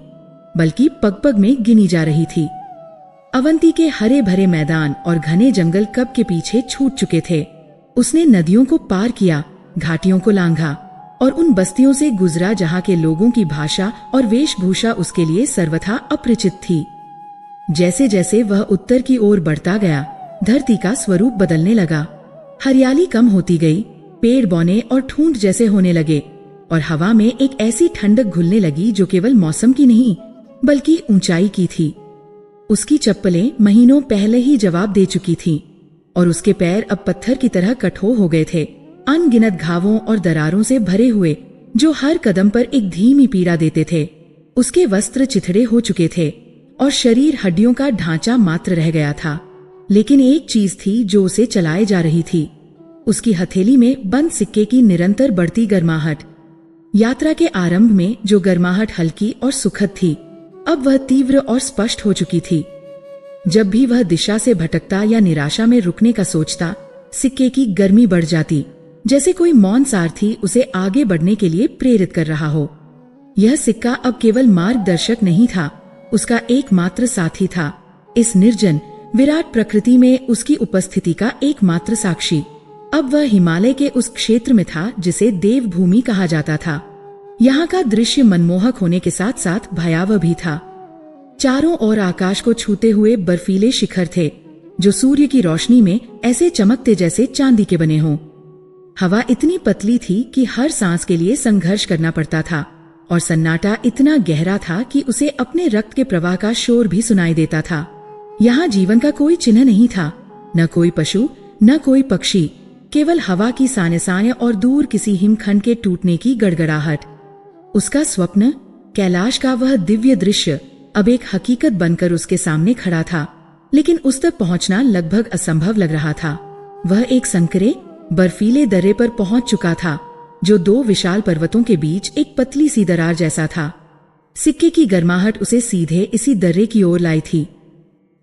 बल्कि पग-पग में गिनी जा रही थी। अवंती के हरे भरे मैदान और घने जंगल कब के पीछे छूट चुके थे। उसने नदियों को पार किया, घाटियों को लांघा और उन बस्तियों से गुजरा जहां के लोगों की भाषा और वेशभूषा उसके लिए सर्वथा अपरिचित थी। जैसे जैसे वह उत्तर की ओर बढ़ता गया, धरती का स्वरूप बदलने लगा। हरियाली कम होती गई, पेड़ बौने और ठूंठ जैसे होने लगे और हवा में एक ऐसी ठंडक घुलने लगी जो केवल मौसम की नहीं, बल्कि ऊंचाई की थी। उसकी चप्पलें महीनों पहले ही जवाब दे चुकी थीं और उसके पैर अब पत्थर की तरह कठोर हो गए थे, अनगिनत घावों और दरारों से भरे हुए, जो हर कदम पर एक धीमी पीड़ा देते थे। उसके वस्त्र चिथड़े हो चुके थे और शरीर हड्डियों का ढांचा मात्र रह गया था। लेकिन एक चीज थी जो उसे चलाए जा रही थी, उसकी हथेली में बंद सिक्के की निरंतर बढ़ती गर्माहट। यात्रा के आरंभ में जो गर्माहट हल्की और सुखद थी, अब वह तीव्र और स्पष्ट हो चुकी थी। जब भी वह दिशा से भटकता या निराशा में रुकने का सोचता, सिक्के की गर्मी बढ़ जाती, जैसे कोई मौन सारथी उसे आगे बढ़ने के लिए प्रेरित कर रहा हो। यह सिक्का अब केवल मार्गदर्शक नहीं था, उसका एकमात्र साथी था। इस निर्जन विराट प्रकृति में उसकी उपस्थिति का एकमात्र साक्षी। अब वह हिमालय के उस क्षेत्र में था जिसे देवभूमि कहा जाता था। यहाँ का दृश्य मनमोहक होने के साथ साथ भयावह भी था। चारों ओर आकाश को छूते हुए बर्फीले शिखर थे, जो सूर्य की रोशनी में ऐसे चमकते जैसे चांदी के बने हों। हवा इतनी पतली थी कि हर सांस के लिए संघर्ष करना पड़ता था, और सन्नाटा इतना गहरा था कि उसे अपने रक्त के प्रवाह का शोर भी सुनाई देता था। यहाँ जीवन का कोई चिन्ह नहीं था, न कोई पशु, न कोई पक्षी, केवल हवा की साने और दूर किसी हिमखंड के टूटने की गड़गड़ाहट। उसका स्वप्न, कैलाश का वह दिव्य दृश्य, अब एक हकीकत बनकर उसके सामने खड़ा था, लेकिन उस तक पहुंचना लगभग असंभव लग रहा था। वह एक संकरे, बर्फीले दर्रे पर पहुंच चुका था, जो दो विशाल पर्वतों के बीच एक पतली सी दरार जैसा था। सिक्के की गर्माहट उसे सीधे इसी दर्रे की ओर लाई थी,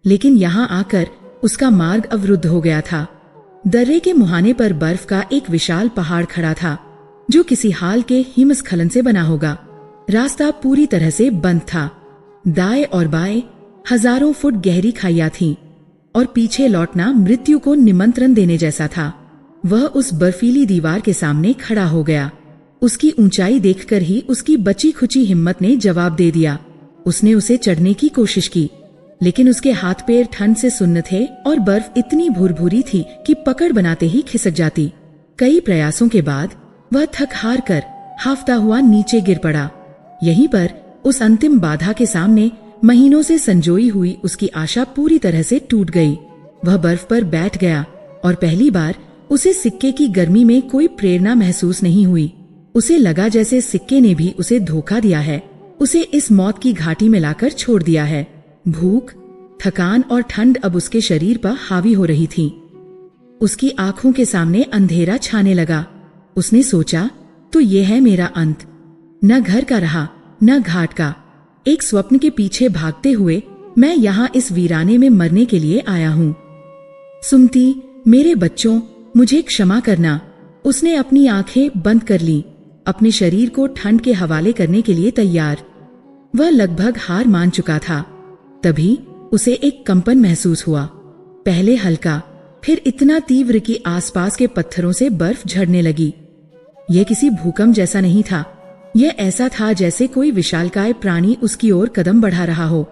लेकिन यहाँ आकर उसका मार्ग अवरुद्ध हो गया था। दर्रे के मुहाने पर बर्फ का एक विशाल पहाड़ खड़ा था, जो किसी हाल के हिमस्खलन से बना होगा। रास्ता पूरी तरह से बंद था। दाएं और बाएं हजारों फुट गहरी खाइयां थीं, और पीछे लौटना मृत्यु को निमंत्रण देने जैसा था। वह उस बर्फीली दीवार के सामने खड़ा हो गया। उसकी ऊंचाई देखकर ही उसकी बची खुची हिम्मत ने जवाब दे दिया। उसने उसे चढ़ने की कोशिश की, लेकिन उसके हाथ पैर ठंड से सुन्न थे और बर्फ इतनी भुरभुरी थी कि पकड़ बनाते ही खिसक जाती। कई प्रयासों के बाद वह थक हार कर हाफता हुआ नीचे गिर पड़ा। यहीं पर उस अंतिम बाधा के सामने महीनों से संजोई हुई उसकी आशा पूरी तरह से टूट गई। वह बर्फ पर बैठ गया, और पहली बार उसे सिक्के की गर्मी में कोई प्रेरणा महसूस नहीं हुई। उसे लगा जैसे सिक्के ने भी उसे धोखा दिया है, उसे इस मौत की घाटी में लाकर छोड़ दिया है। भूख, थकान और ठंड अब उसके शरीर पर हावी हो रही थी। उसकी आंखों के सामने अंधेरा छाने लगा। उसने सोचा, तो ये है मेरा अंत। न घर का रहा, न घाट का। एक स्वप्न के पीछे भागते हुए मैं यहाँ इस वीराने में मरने के लिए आया हूँ। सुमती, मेरे बच्चों, मुझे क्षमा करना। उसने अपनी आंखें बंद कर ली, अपने शरीर को ठंड के हवाले करने के लिए तैयार। वह लगभग हार मान चुका था। तभी उसे एक कंपन महसूस हुआ, पहले हल्का, फिर इतना तीव्र कि आसपास के पत्थरों से बर्फ झड़ने लगी। यह किसी भूकंप जैसा नहीं था, यह ऐसा था जैसे कोई विशालकाय प्राणी उसकी ओर कदम बढ़ा रहा हो।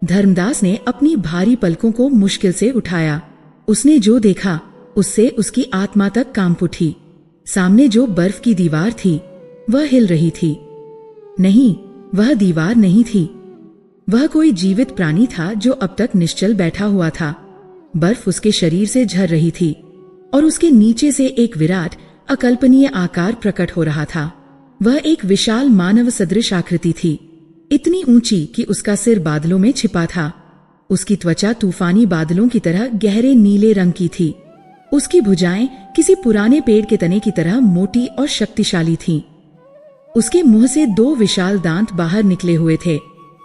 धर्मदास ने अपनी भारी पलकों को मुश्किल से उठाया। उसने जो देखा उससे उसकी आत्मा तक कांप उठी। सामने जो बर्फ की दीवार थी वह हिल रही थी। नहीं, वह दीवार नहीं थी, वह कोई जीवित प्राणी था जो अब तक निश्चल बैठा हुआ था। बर्फ उसके शरीर से झर रही थी, और उसके नीचे से एक विराट, अकल्पनीय आकार प्रकट हो रहा था। वह एक विशाल मानव सदृश आकृति थी, इतनी ऊंची कि उसका सिर बादलों में छिपा था। उसकी त्वचा तूफानी बादलों की तरह गहरे नीले रंग की थी। उसकी भुजाएं किसी पुराने पेड़ के तने की तरह मोटी और शक्तिशाली थीं। उसके मुंह से दो विशाल दांत बाहर निकले हुए थे,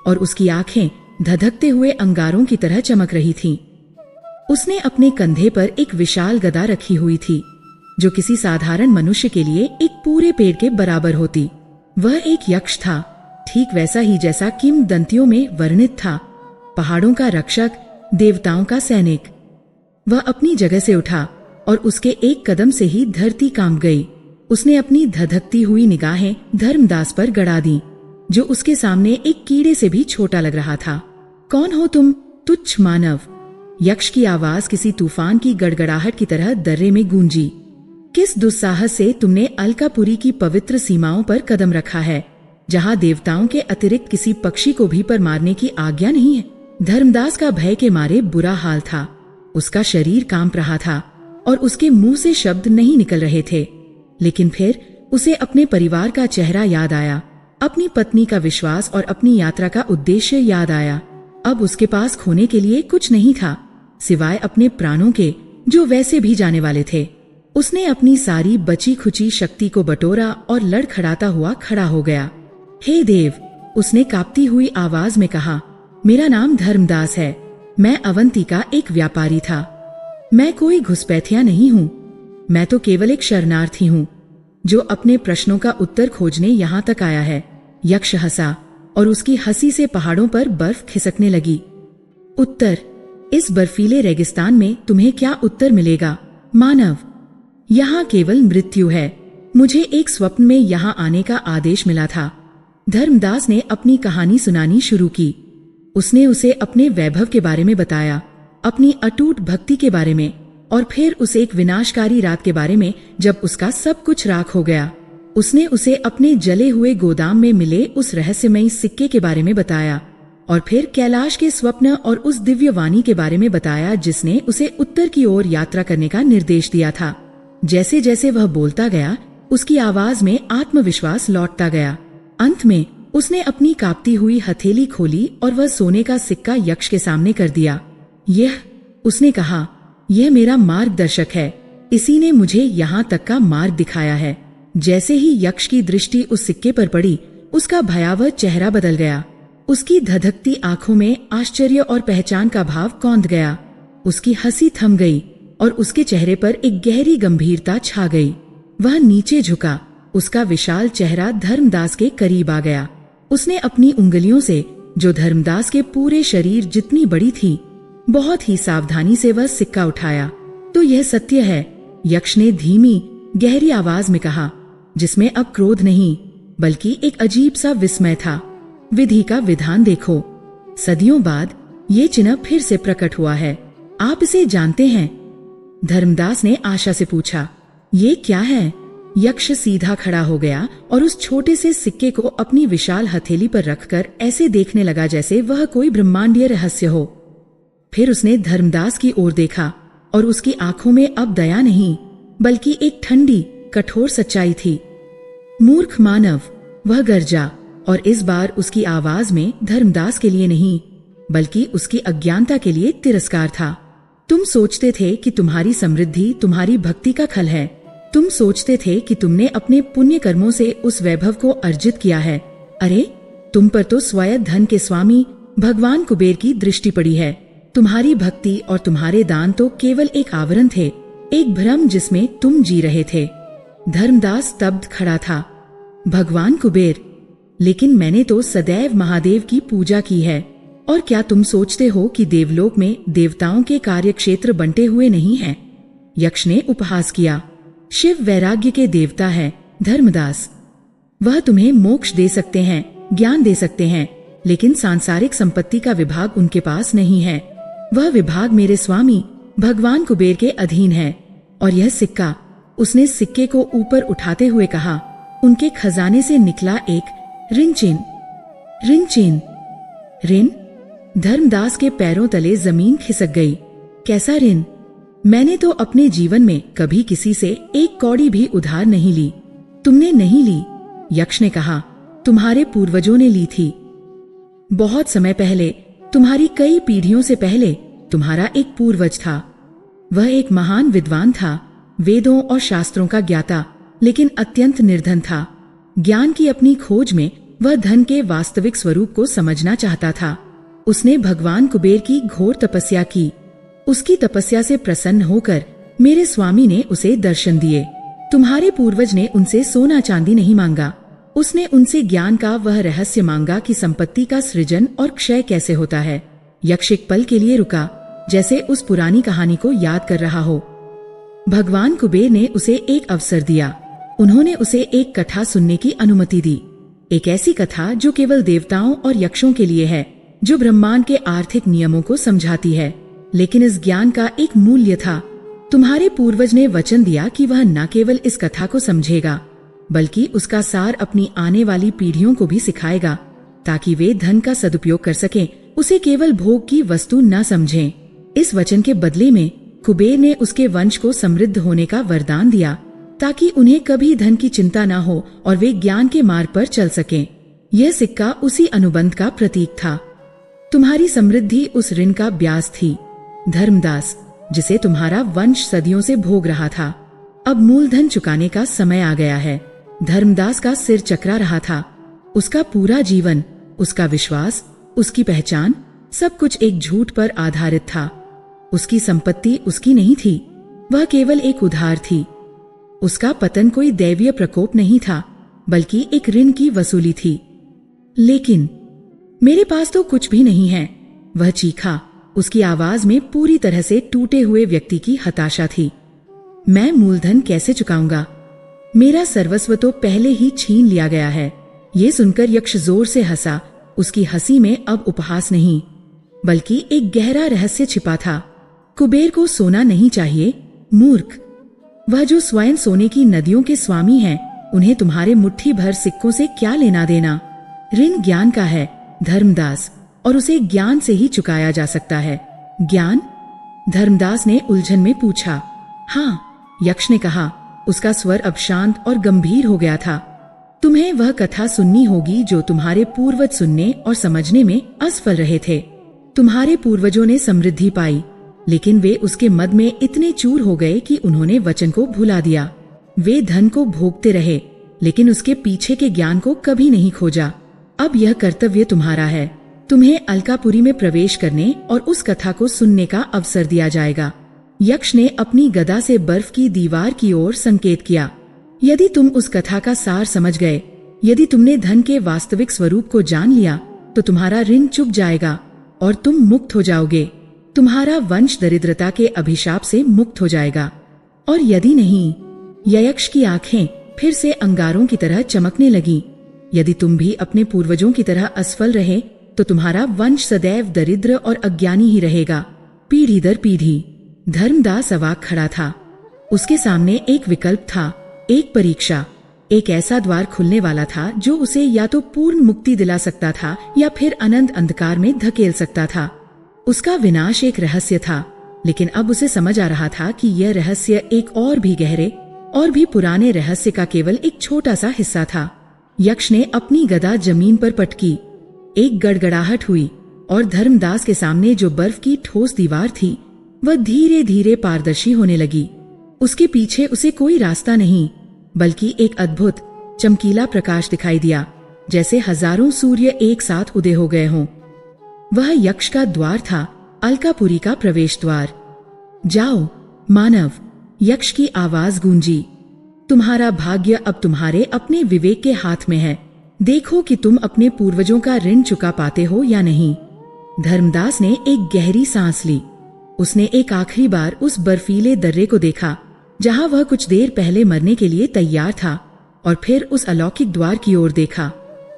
और उसकी आंखें धधकते हुए अंगारों की तरह चमक रही थीं। उसने अपने कंधे पर एक विशाल गदा रखी हुई थी, जो किसी साधारण मनुष्य के लिए एक पूरे पेड़ के बराबर होती। वह एक यक्ष था, ठीक वैसा ही जैसा किंवदंतियों में वर्णित था, पहाड़ों का रक्षक, देवताओं का सैनिक। वह अपनी जगह से उठा, और उसके एक कदम से ही धरती कांप गई। उसने अपनी धधकती हुई निगाहें धर्मदास पर गड़ा दी, जो उसके सामने एक कीड़े से भी छोटा लग रहा था। कौन हो तुम, तुच्छ मानव? यक्ष की आवाज किसी तूफान की गड़गड़ाहट की तरह दर्रे में गूंजी। किस दुस्साहस से तुमने अलकापुरी की पवित्र सीमाओं पर कदम रखा है, जहाँ देवताओं के अतिरिक्त किसी पक्षी को भी पर मारने की आज्ञा नहीं है? धर्मदास का भय के मारे बुरा हाल था। उसका शरीर कांप रहा था, और उसके मुंह से शब्द नहीं निकल रहे थे। लेकिन फिर उसे अपने परिवार का चेहरा याद आया, अपनी पत्नी का विश्वास और अपनी यात्रा का उद्देश्य याद आया। अब उसके पास खोने के लिए कुछ नहीं था, सिवाय अपने प्राणों के, जो वैसे भी जाने वाले थे। उसने अपनी सारी बची खुची शक्ति को बटोरा और लड़खड़ाता हुआ खड़ा हो गया। हे देव, उसने कांपती हुई आवाज में कहा, मेरा नाम धर्मदास है। मैं अवंती का एक व्यापारी था। मैं कोई घुसपैठिया नहीं हूँ। मैं तो केवल एक शरणार्थी हूँ, जो अपने प्रश्नों का उत्तर खोजने यहाँ तक आया है। यक्ष हंसा, और उसकी हंसी से पहाड़ों पर बर्फ खिसकने लगी। उत्तर? इस बर्फीले रेगिस्तान में तुम्हें क्या उत्तर मिलेगा, मानव? यहाँ केवल मृत्यु है। मुझे एक स्वप्न में यहाँ आने का आदेश मिला था। धर्मदास ने अपनी कहानी सुनानी शुरू की। उसने उसे अपने वैभव के बारे में बताया, अपनी अटूट भक्ति के बारे में, और फिर उस एक विनाशकारी रात के बारे में जब उसका सब कुछ राख हो गया। उसने उसे अपने जले हुए गोदाम में मिले उस रहस्यमयी सिक्के के बारे में बताया और फिर कैलाश के स्वप्न और उस दिव्य वाणी के बारे में बताया जिसने उसे उत्तर की ओर यात्रा करने का निर्देश दिया था। जैसे जैसे वह बोलता गया उसकी आवाज में आत्मविश्वास लौटता गया। अंत में उसने अपनी कांपती हुई हथेली खोली और वह सोने का सिक्का यक्ष के सामने कर दिया। उसने कहा, यह मेरा मार्गदर्शक है, इसी ने मुझे यहाँ तक का मार्ग दिखाया है। जैसे ही यक्ष की दृष्टि उस सिक्के पर पड़ी उसका भयावह चेहरा बदल गया। उसकी धधकती आंखों में आश्चर्य और पहचान का भाव कौंध गया। उसकी हंसी थम गई और उसके चेहरे पर एक गहरी गंभीरता छा गई। वह नीचे झुका, उसका विशाल चेहरा धर्मदास के करीब आ गया। उसने अपनी उंगलियों से, जो धर्मदास के पूरे शरीर जितनी बड़ी थी, बहुत ही सावधानी से वह सिक्का उठाया। तो यह सत्य है, यक्ष ने धीमी गहरी आवाज में कहा, जिसमें अब क्रोध नहीं बल्कि एक अजीब सा विस्मय था। विधि का विधान देखो, सदियों बाद ये चिन्ह फिर से प्रकट हुआ है। आप इसे जानते हैं? धर्मदास ने आशा से पूछा। ये क्या है? यक्ष सीधा खड़ा हो गया और उस छोटे से सिक्के को अपनी विशाल हथेली पर रखकर ऐसे देखने लगा जैसे वह कोई ब्रह्मांडीय रहस्य हो। फिर उसने धर्मदास की ओर देखा और उसकी आंखों में अब दया नहीं बल्कि एक ठंडी कठोर सच्चाई थी। मूर्ख मानव, वह गर्जा, और इस बार उसकी आवाज में धर्मदास के लिए नहीं बल्कि उसकी अज्ञानता के लिए तिरस्कार था। तुम सोचते थे कि तुम्हारी समृद्धि तुम्हारी भक्ति का फल है। तुम सोचते थे कि तुमने अपने पुण्य कर्मों से उस वैभव को अर्जित किया है। अरे, तुम पर तो स्वयं धन के स्वामी भगवान कुबेर की दृष्टि पड़ी है। तुम्हारी भक्ति और तुम्हारे दान तो केवल एक आवरण थे, एक भ्रम जिसमें तुम जी रहे थे। धर्मदास स्तब्ध खड़ा था। भगवान कुबेर, लेकिन मैंने तो सदैव महादेव की पूजा की है। और क्या तुम सोचते हो कि देवलोक में देवताओं के कार्यक्षेत्र बंटे हुए नहीं हैं? यक्ष ने उपहास किया। शिव वैराग्य के देवता है धर्मदास। वह तुम्हें मोक्ष दे सकते हैं, ज्ञान दे सकते हैं, लेकिन सांसारिक संपत्ति का विभाग उनके पास नहीं है। वह विभाग मेरे स्वामी भगवान कुबेर के अधीन है। और यह सिक्का, उसने सिक्के को ऊपर उठाते हुए कहा, उनके खजाने से निकला एक ऋण चिन्ह। ऋण? धर्मदास के पैरों तले जमीन खिसक गई। कैसा ऋण? मैंने तो अपने जीवन में कभी किसी से एक कौड़ी भी उधार नहीं ली। तुमने नहीं ली? यक्ष ने कहा, तुम्हारे पूर्वजों ने ली थी। बहुत समय पहले, तुम्हारी कई पीढ़ियों से पहले तुम्हारा एक पूर्वज था। वह एक महान विद्वान था, वेदों और शास्त्रों का ज्ञाता, लेकिन अत्यंत निर्धन था। ज्ञान की अपनी खोज में वह धन के वास्तविक स्वरूप को समझना चाहता था। उसने भगवान कुबेर की घोर तपस्या की। उसकी तपस्या से प्रसन्न होकर मेरे स्वामी ने उसे दर्शन दिए। तुम्हारे पूर्वज ने उनसे सोना चांदी नहीं मांगा, उसने उनसे ज्ञान का वह रहस्य मांगा कि संपत्ति का सृजन और क्षय कैसे होता है। यक्ष एक पल के लिए रुका, जैसे उस पुरानी कहानी को याद कर रहा हो। भगवान कुबेर ने उसे एक अवसर दिया। उन्होंने उसे एक कथा सुनने की अनुमति दी। एक ऐसी कथा जो केवल देवताओं और यक्षों के लिए है, जो ब्रह्मांड के आर्थिक नियमों को समझाती है। लेकिन इस ज्ञान का एक मूल्य था। तुम्हारे पूर्वज ने वचन दिया कि वह न केवल इस कथा को समझेगा बल्कि उसका सार अपनी आने वाली पीढ़ियों को भी सिखाएगा, ताकि वे धन का सदुपयोग कर सकें, उसे केवल भोग की वस्तु न समझें। इस वचन के बदले में कुबेर ने उसके वंश को समृद्ध होने का वरदान दिया, ताकि उन्हें कभी धन की चिंता न हो और वे ज्ञान के मार्ग पर चल सकें। यह सिक्का उसी अनुबंध का प्रतीक था। तुम्हारी समृद्धि उस ऋण का ब्याज थी धर्मदास, जिसे तुम्हारा वंश सदियों से भोग रहा था। अब मूलधन चुकाने का समय आ गया है। धर्मदास का सिर चकरा रहा था। उसका पूरा जीवन, उसका विश्वास, उसकी पहचान, सब कुछ एक झूठ पर आधारित था। उसकी संपत्ति उसकी नहीं थी, वह केवल एक उधार थी। उसका पतन कोई दैवीय प्रकोप नहीं था, बल्कि एक ऋण की वसूली थी। लेकिन मेरे पास तो कुछ भी नहीं है, वह चीखा। उसकी आवाज में पूरी तरह से टूटे हुए व्यक्ति की हताशा थी। मैं मूलधन कैसे चुकाऊंगा? मेरा सर्वस्व तो पहले ही छीन लिया गया है। ये सुनकर यक्ष जोर से हंसा। उसकी हंसी में अब उपहास नहीं, बल्कि एक गहरा रहस्य छिपा था। कुबेर को सोना नहीं चाहिए, मूर्ख, वह जो स्वयं सोने की नदियों के स्वामी हैं, उन्हें तुम्हारे मुट्ठी भर सिक्कों से क्या लेना देना। ऋण ज्ञान का है धर्मदास, और उसे ज्ञान से ही चुकाया जा सकता है। ज्ञान? धर्मदास ने उलझन में पूछा। हाँ, यक्ष ने कहा। उसका स्वर अब शांत और गंभीर हो गया था। तुम्हें वह कथा सुननी होगी जो तुम्हारे पूर्वज सुनने और समझने में असफल रहे थे। तुम्हारे पूर्वजों ने समृद्धि पाई, लेकिन वे उसके मद में इतने चूर हो गए कि उन्होंने वचन को भुला दिया। वे धन को भोगते रहे, लेकिन उसके पीछे के ज्ञान को कभी नहीं खोजा। अब यह कर्तव्य तुम्हारा है। तुम्हें अलकापुरी में प्रवेश करने और उस कथा को सुनने का अवसर दिया जाएगा। यक्ष ने अपनी गदा से बर्फ की दीवार की ओर संकेत किया। यदि तुम उस कथा का सार समझ गए, यदि तुमने धन के वास्तविक स्वरूप को जान लिया, तो तुम्हारा ऋण चुक जाएगा और तुम मुक्त हो जाओगे। तुम्हारा वंश दरिद्रता के अभिशाप से मुक्त हो जाएगा। और यदि नहीं, यक्ष की आंखें फिर से अंगारों की तरह चमकने लगी। यदि तुम भी अपने पूर्वजों की तरह असफल रहे, तो तुम्हारा वंश सदैव दरिद्र और अज्ञानी ही रहेगा, पीढ़ी दर पीढ़ी। धर्मदास अवाक खड़ा था। उसके सामने एक विकल्प था, एक परीक्षा। एक ऐसा द्वार खुलने वाला था जो उसे या तो पूर्ण मुक्ति दिला सकता था या फिर अनंत अंधकार में धकेल सकता था। उसका विनाश एक रहस्य था, लेकिन अब उसे समझ आ रहा था कि यह रहस्य एक और भी गहरे और भी पुराने रहस्य का केवल एक छोटा सा हिस्सा था। यक्ष ने अपनी गदा जमीन पर पटकी। एक गड़गड़ाहट हुई और धर्मदास के सामने जो बर्फ की ठोस दीवार थी, वह धीरे धीरे पारदर्शी होने लगी। उसके पीछे उसे कोई रास्ता नहीं, बल्कि एक अद्भुत चमकीला प्रकाश दिखाई दिया, जैसे हजारों सूर्य एक साथ उदय हो गए हों। वह यक्ष का द्वार था, अलकापुरी का प्रवेश द्वार। जाओ मानव, यक्ष की आवाज गूंजी। तुम्हारा भाग्य अब तुम्हारे अपने विवेक के हाथ में है। देखो कि तुम अपने पूर्वजों का ऋण चुका पाते हो या नहीं। धर्मदास ने एक गहरी सांस ली। उसने एक आखिरी बार उस बर्फीले दर्रे को देखा जहां वह कुछ देर पहले मरने के लिए तैयार था, और फिर उस अलौकिक द्वार की ओर देखा।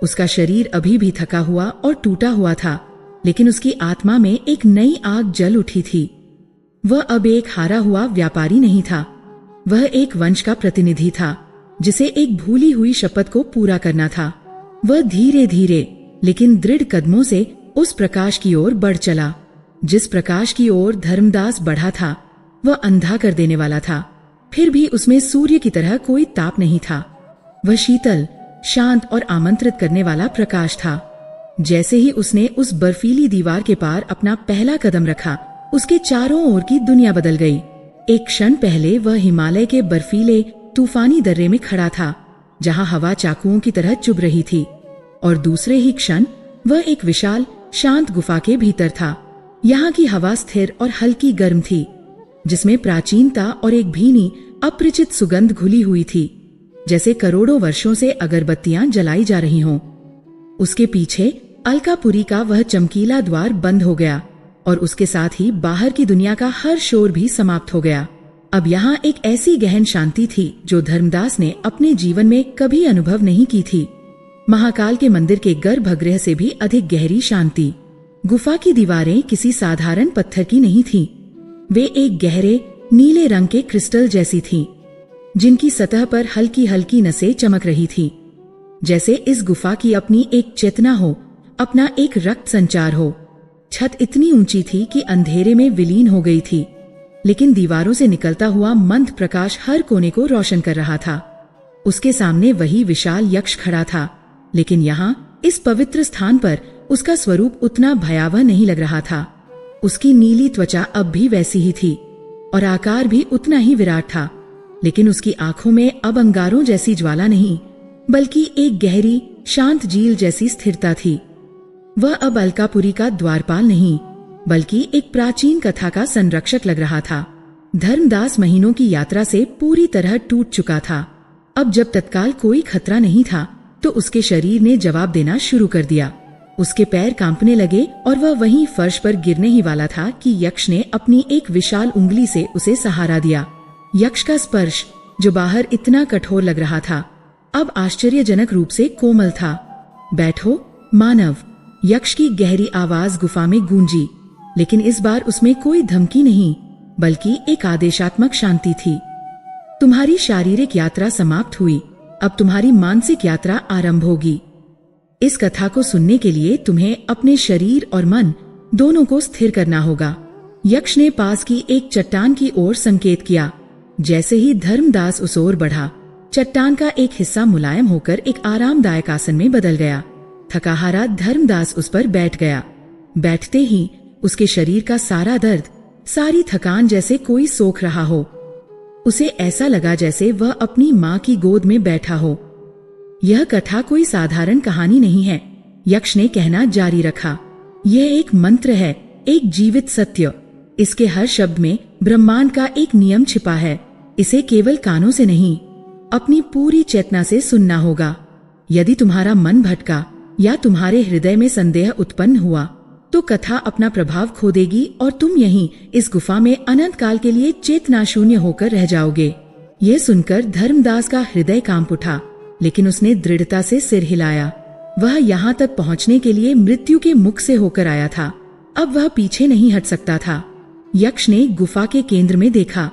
उसका शरीर अभी भी थका हुआ और टूटा हुआ था, लेकिन उसकी आत्मा में एक नई आग जल उठी थी। वह अब एक हारा हुआ व्यापारी नहीं था, वह एक वंश का प्रतिनिधि था जिसे एक भूली हुई शपथ को पूरा करना था। वह धीरे धीरे लेकिन दृढ़ कदमों से उस प्रकाश की ओर बढ़ चला। जिस प्रकाश की ओर धर्मदास बढ़ा था, वह अंधा कर देने वाला था। फिर भी उसमें सूर्य की तरह कोई ताप नहीं था। वह शीतल, शांत और आमंत्रित करने वाला प्रकाश था। जैसे ही उसने उस बर्फीली दीवार के पार अपना पहला कदम रखा, उसके चारों ओर की दुनिया बदल गई। एक क्षण पहले वह हिमालय के बर्फीले तूफानी दर्रे में खड़ा था, जहां हवा चाकुओं की तरह चुभ रही थी, और दूसरे ही क्षण वह एक विशाल शांत गुफा के भीतर था। यहाँ की हवा स्थिर और हल्की गर्म थी, जिसमें प्राचीनता और एक भीनी अपरिचित सुगंध घुली हुई थी, जैसे करोड़ों वर्षों से अगरबत्तियां जलाई जा रही हों। उसके पीछे अलकापुरी का वह चमकीला द्वार बंद हो गया, और उसके साथ ही बाहर की दुनिया का हर शोर भी समाप्त हो गया। अब यहाँ एक ऐसी गहन शांति थी जो धर्मदास ने अपने जीवन में कभी अनुभव नहीं की थी। महाकाल के मंदिर के गर्भगृह से भी अधिक गहरी शांति। गुफा की दीवारें किसी साधारण पत्थर की नहीं थीं। वे एक गहरे नीले रंग के क्रिस्टल जैसी थीं, जिनकी सतह पर हल्की हल्की नसें चमक रही थीं। जैसे इस गुफा की अपनी एक चेतना हो, अपना एक रक्त संचार हो। छत इतनी ऊंची थी कि अंधेरे में विलीन हो गई थी, लेकिन दीवारों से निकलता हुआ मंद प्रकाश हर कोने को रोशन कर रहा था। उसके सामने वही विशाल यक्ष खड़ा था, लेकिन यहाँ इस पवित्र स्थान पर उसका स्वरूप उतना भयावह नहीं लग रहा था। उसकी नीली त्वचा अब भी वैसी ही थी और आकार भी उतना ही विराट था, लेकिन उसकी आंखों में अब अंगारों जैसी ज्वाला नहीं, बल्कि एक गहरी शांत झील जैसी स्थिरता थी। वह अब अलकापुरी का द्वारपाल नहीं, बल्कि एक प्राचीन कथा का संरक्षक लग रहा था। धर्मदास महीनों की यात्रा से पूरी तरह टूट चुका था। अब जब तत्काल कोई खतरा नहीं था, तो उसके शरीर ने जवाब देना शुरू कर दिया। उसके पैर कांपने लगे और वह वहीं फर्श पर गिरने ही वाला था कि यक्ष ने अपनी एक विशाल उंगली से उसे सहारा दिया। यक्ष का स्पर्श, जो बाहर इतना कठोर लग रहा था, अब आश्चर्यजनक रूप से कोमल था। बैठो मानव, यक्ष की गहरी आवाज गुफा में गूंजी, लेकिन इस बार उसमें कोई धमकी नहीं, बल्कि एक आदेशात्मक शांति थी। तुम्हारी शारीरिक यात्रा समाप्त हुई, अब तुम्हारी मानसिक यात्रा आरंभ होगी। इस कथा को सुनने के लिए तुम्हें अपने शरीर और मन दोनों को स्थिर करना होगा। यक्ष ने पास की एक चट्टान की ओर संकेत किया। जैसे ही धर्मदास उस ओर बढ़ा, चट्टान का एक हिस्सा मुलायम होकर एक आरामदायक आसन में बदल गया। थकाहारा धर्मदास उस पर बैठ गया। बैठते ही उसके शरीर का सारा दर्द, सारी थकान जैसे कोई सोख रहा हो। उसे ऐसा लगा जैसे वह अपनी माँ की गोद में बैठा हो। यह कथा कोई साधारण कहानी नहीं है, यक्ष ने कहना जारी रखा। यह एक मंत्र है, एक जीवित सत्य। इसके हर शब्द में ब्रह्मांड का एक नियम छिपा है। इसे केवल कानों से नहीं, अपनी पूरी चेतना से सुनना होगा। यदि तुम्हारा मन भटका या तुम्हारे हृदय में संदेह उत्पन्न हुआ, तो कथा अपना प्रभाव खो देगी और तुम यहीं इस गुफा में अनंत काल के लिए चेतना शून्य होकर रह जाओगे। यह सुनकर धर्मदास का हृदय कांप उठा, लेकिन उसने दृढ़ता से सिर हिलाया। वह यहाँ तक पहुँचने के लिए मृत्यु के मुख से होकर आया था। अब वह पीछे नहीं हट सकता था। यक्ष ने गुफा के केंद्र में देखा।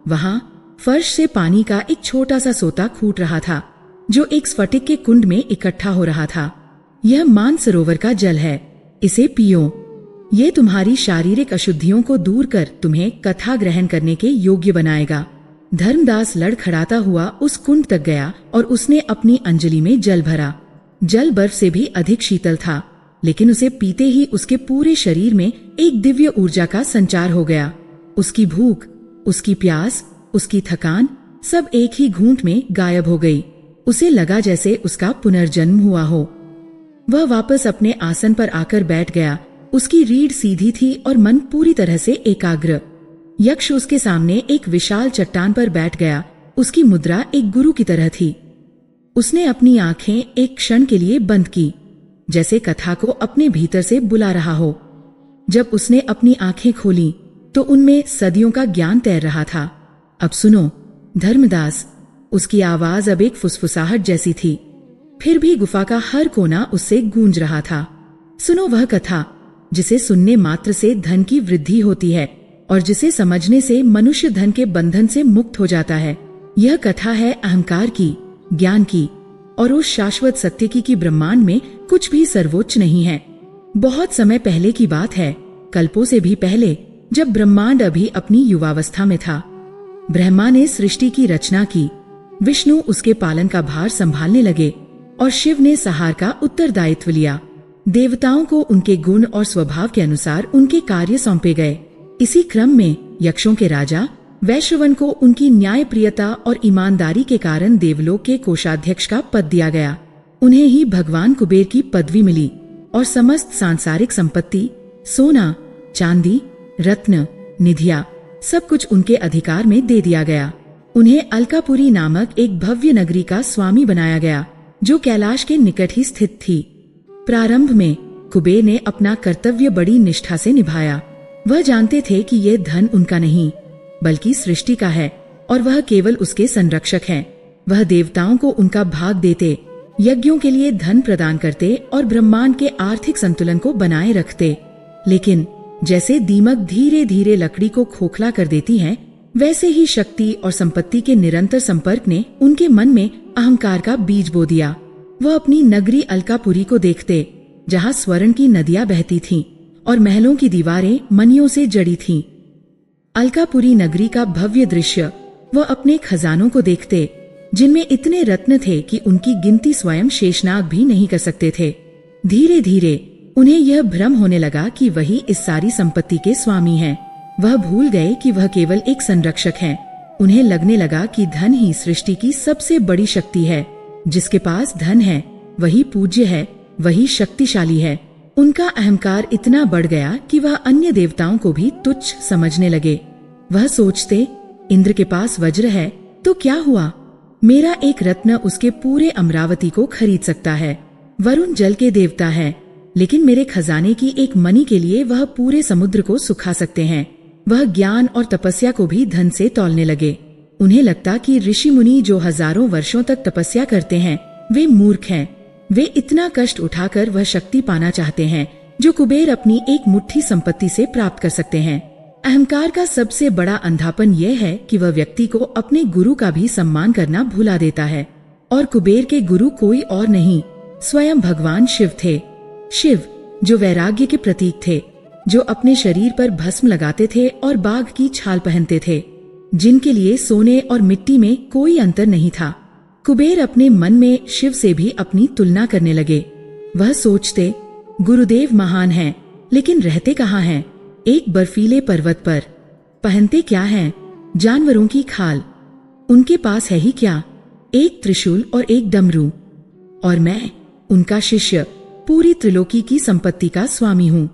वहाँ फर्श से पानी का एक छोटा सा सोता फूट रहा था, जो एक स्फटिक के कुंड में इकट्ठा हो रहा था। यह मानसरोवर का जल है, इसे पियो। ये तुम्हारी शारीरिक अशुद्धियों को दूर कर तुम्हें कथा ग्रहण करने के योग्य बनाएगा। धर्मदास लड़खड़ाता हुआ उस कुंड तक गया और उसने अपनी अंजलि में जल भरा। जल बर्फ से भी अधिक शीतल था, लेकिन उसे पीते ही उसके पूरे शरीर में एक दिव्य ऊर्जा का संचार हो गया। उसकी भूख, उसकी प्यास, उसकी थकान सब एक ही घूंट में गायब हो गई। उसे लगा जैसे उसका पुनर्जन्म हुआ हो। वह वापस अपने आसन पर आकर बैठ गया। उसकी रीढ़ सीधी थी और मन पूरी तरह से एकाग्र। यक्ष उसके सामने एक विशाल चट्टान पर बैठ गया। उसकी मुद्रा एक गुरु की तरह थी। उसने अपनी आंखें एक क्षण के लिए बंद की, जैसे कथा को अपने भीतर से बुला रहा हो। जब उसने अपनी आंखें खोली तो उनमें सदियों का ज्ञान तैर रहा था। अब सुनो धर्मदास। उसकी आवाज अब एक फुसफुसाहट जैसी थी, फिर भी गुफा का हर कोना उससे गूंज रहा था। सुनो वह कथा जिसे सुनने मात्र से धन की वृद्धि होती है और जिसे समझने से मनुष्य धन के बंधन से मुक्त हो जाता है। यह कथा है अहंकार की, ज्ञान की और उस शाश्वत सत्य की कि ब्रह्मांड में कुछ भी सर्वोच्च नहीं है। बहुत समय पहले की बात है, कल्पों से भी पहले, जब ब्रह्मांड अभी अपनी युवावस्था में था। ब्रह्मा ने सृष्टि की रचना की, विष्णु उसके पालन का भार संभालने लगे और शिव ने सहार का उत्तरदायित्व लिया। देवताओं को उनके गुण और स्वभाव के अनुसार उनके कार्य सौंपे गए। इसी क्रम में यक्षों के राजा वैश्रवन को उनकी न्यायप्रियता और ईमानदारी के कारण देवलोक के कोषाध्यक्ष का पद दिया गया। उन्हें ही भगवान कुबेर की पदवी मिली और समस्त सांसारिक संपत्ति, सोना, चांदी, रत्न, निधिया सब कुछ उनके अधिकार में दे दिया गया। उन्हें अलकापुरी नामक एक भव्य नगरी का स्वामी बनाया गया, जो कैलाश के निकट ही स्थित थी। प्रारंभ में कुबेर ने अपना कर्तव्य बड़ी निष्ठा से निभाया। वह जानते थे कि यह धन उनका नहीं, बल्कि सृष्टि का है और वह केवल उसके संरक्षक हैं। वह देवताओं को उनका भाग देते, यज्ञों के लिए धन प्रदान करते और ब्रह्मांड के आर्थिक संतुलन को बनाए रखते। लेकिन जैसे दीमक धीरे धीरे लकड़ी को खोखला कर देती है, वैसे ही शक्ति और संपत्ति के निरंतर संपर्क ने उनके मन में अहंकार का बीज बो दिया। वह अपनी नगरी अलकापुरी को देखते, जहाँ स्वर्ण की नदियां बहती थीं और महलों की दीवारें मणियों से जड़ी थीं। अलकापुरी नगरी का भव्य दृश्य वह अपने खजानों को देखते, जिनमें इतने रत्न थे कि उनकी गिनती स्वयं शेषनाग भी नहीं कर सकते थे। धीरे धीरे उन्हें यह भ्रम होने लगा कि वही इस सारी संपत्ति के स्वामी हैं। वह भूल गए कि वह केवल एक संरक्षक हैं। उन्हें लगने लगा कि धन ही सृष्टि की सबसे बड़ी शक्ति है। जिसके पास धन है वही पूज्य है, वही शक्तिशाली है। उनका अहंकार इतना बढ़ गया कि वह अन्य देवताओं को भी तुच्छ समझने लगे। वह सोचते, इंद्र के पास वज्र है तो क्या हुआ, मेरा एक रत्न उसके पूरे अमरावती को खरीद सकता है। वरुण जल के देवता है, लेकिन मेरे खजाने की एक मणि के लिए वह पूरे समुद्र को सुखा सकते हैं। वह ज्ञान और तपस्या को भी धन से तौलने लगे। उन्हें लगता कि ऋषि मुनि जो हजारों वर्षों तक तपस्या करते हैं वे मूर्ख हैं। वे इतना कष्ट उठाकर वह शक्ति पाना चाहते हैं जो कुबेर अपनी एक मुट्ठी संपत्ति से प्राप्त कर सकते हैं। अहंकार का सबसे बड़ा अंधापन यह है कि वह व्यक्ति को अपने गुरु का भी सम्मान करना भुला देता है। और कुबेर के गुरु कोई और नहीं, स्वयं भगवान शिव थे। शिव जो वैराग्य के प्रतीक थे, जो अपने शरीर पर भस्म लगाते थे और बाघ की छाल पहनते थे, जिनके लिए सोने और मिट्टी में कोई अंतर नहीं था। कुबेर अपने मन में शिव से भी अपनी तुलना करने लगे। वह सोचते, गुरुदेव महान हैं, लेकिन रहते कहाँ हैं? एक बर्फीले पर्वत पर। पहनते क्या हैं? जानवरों की खाल। उनके पास है ही क्या? एक त्रिशूल और एक डमरू। और मैं, उनका शिष्य, पूरी त्रिलोकी की संपत्ति का स्वामी हूँ।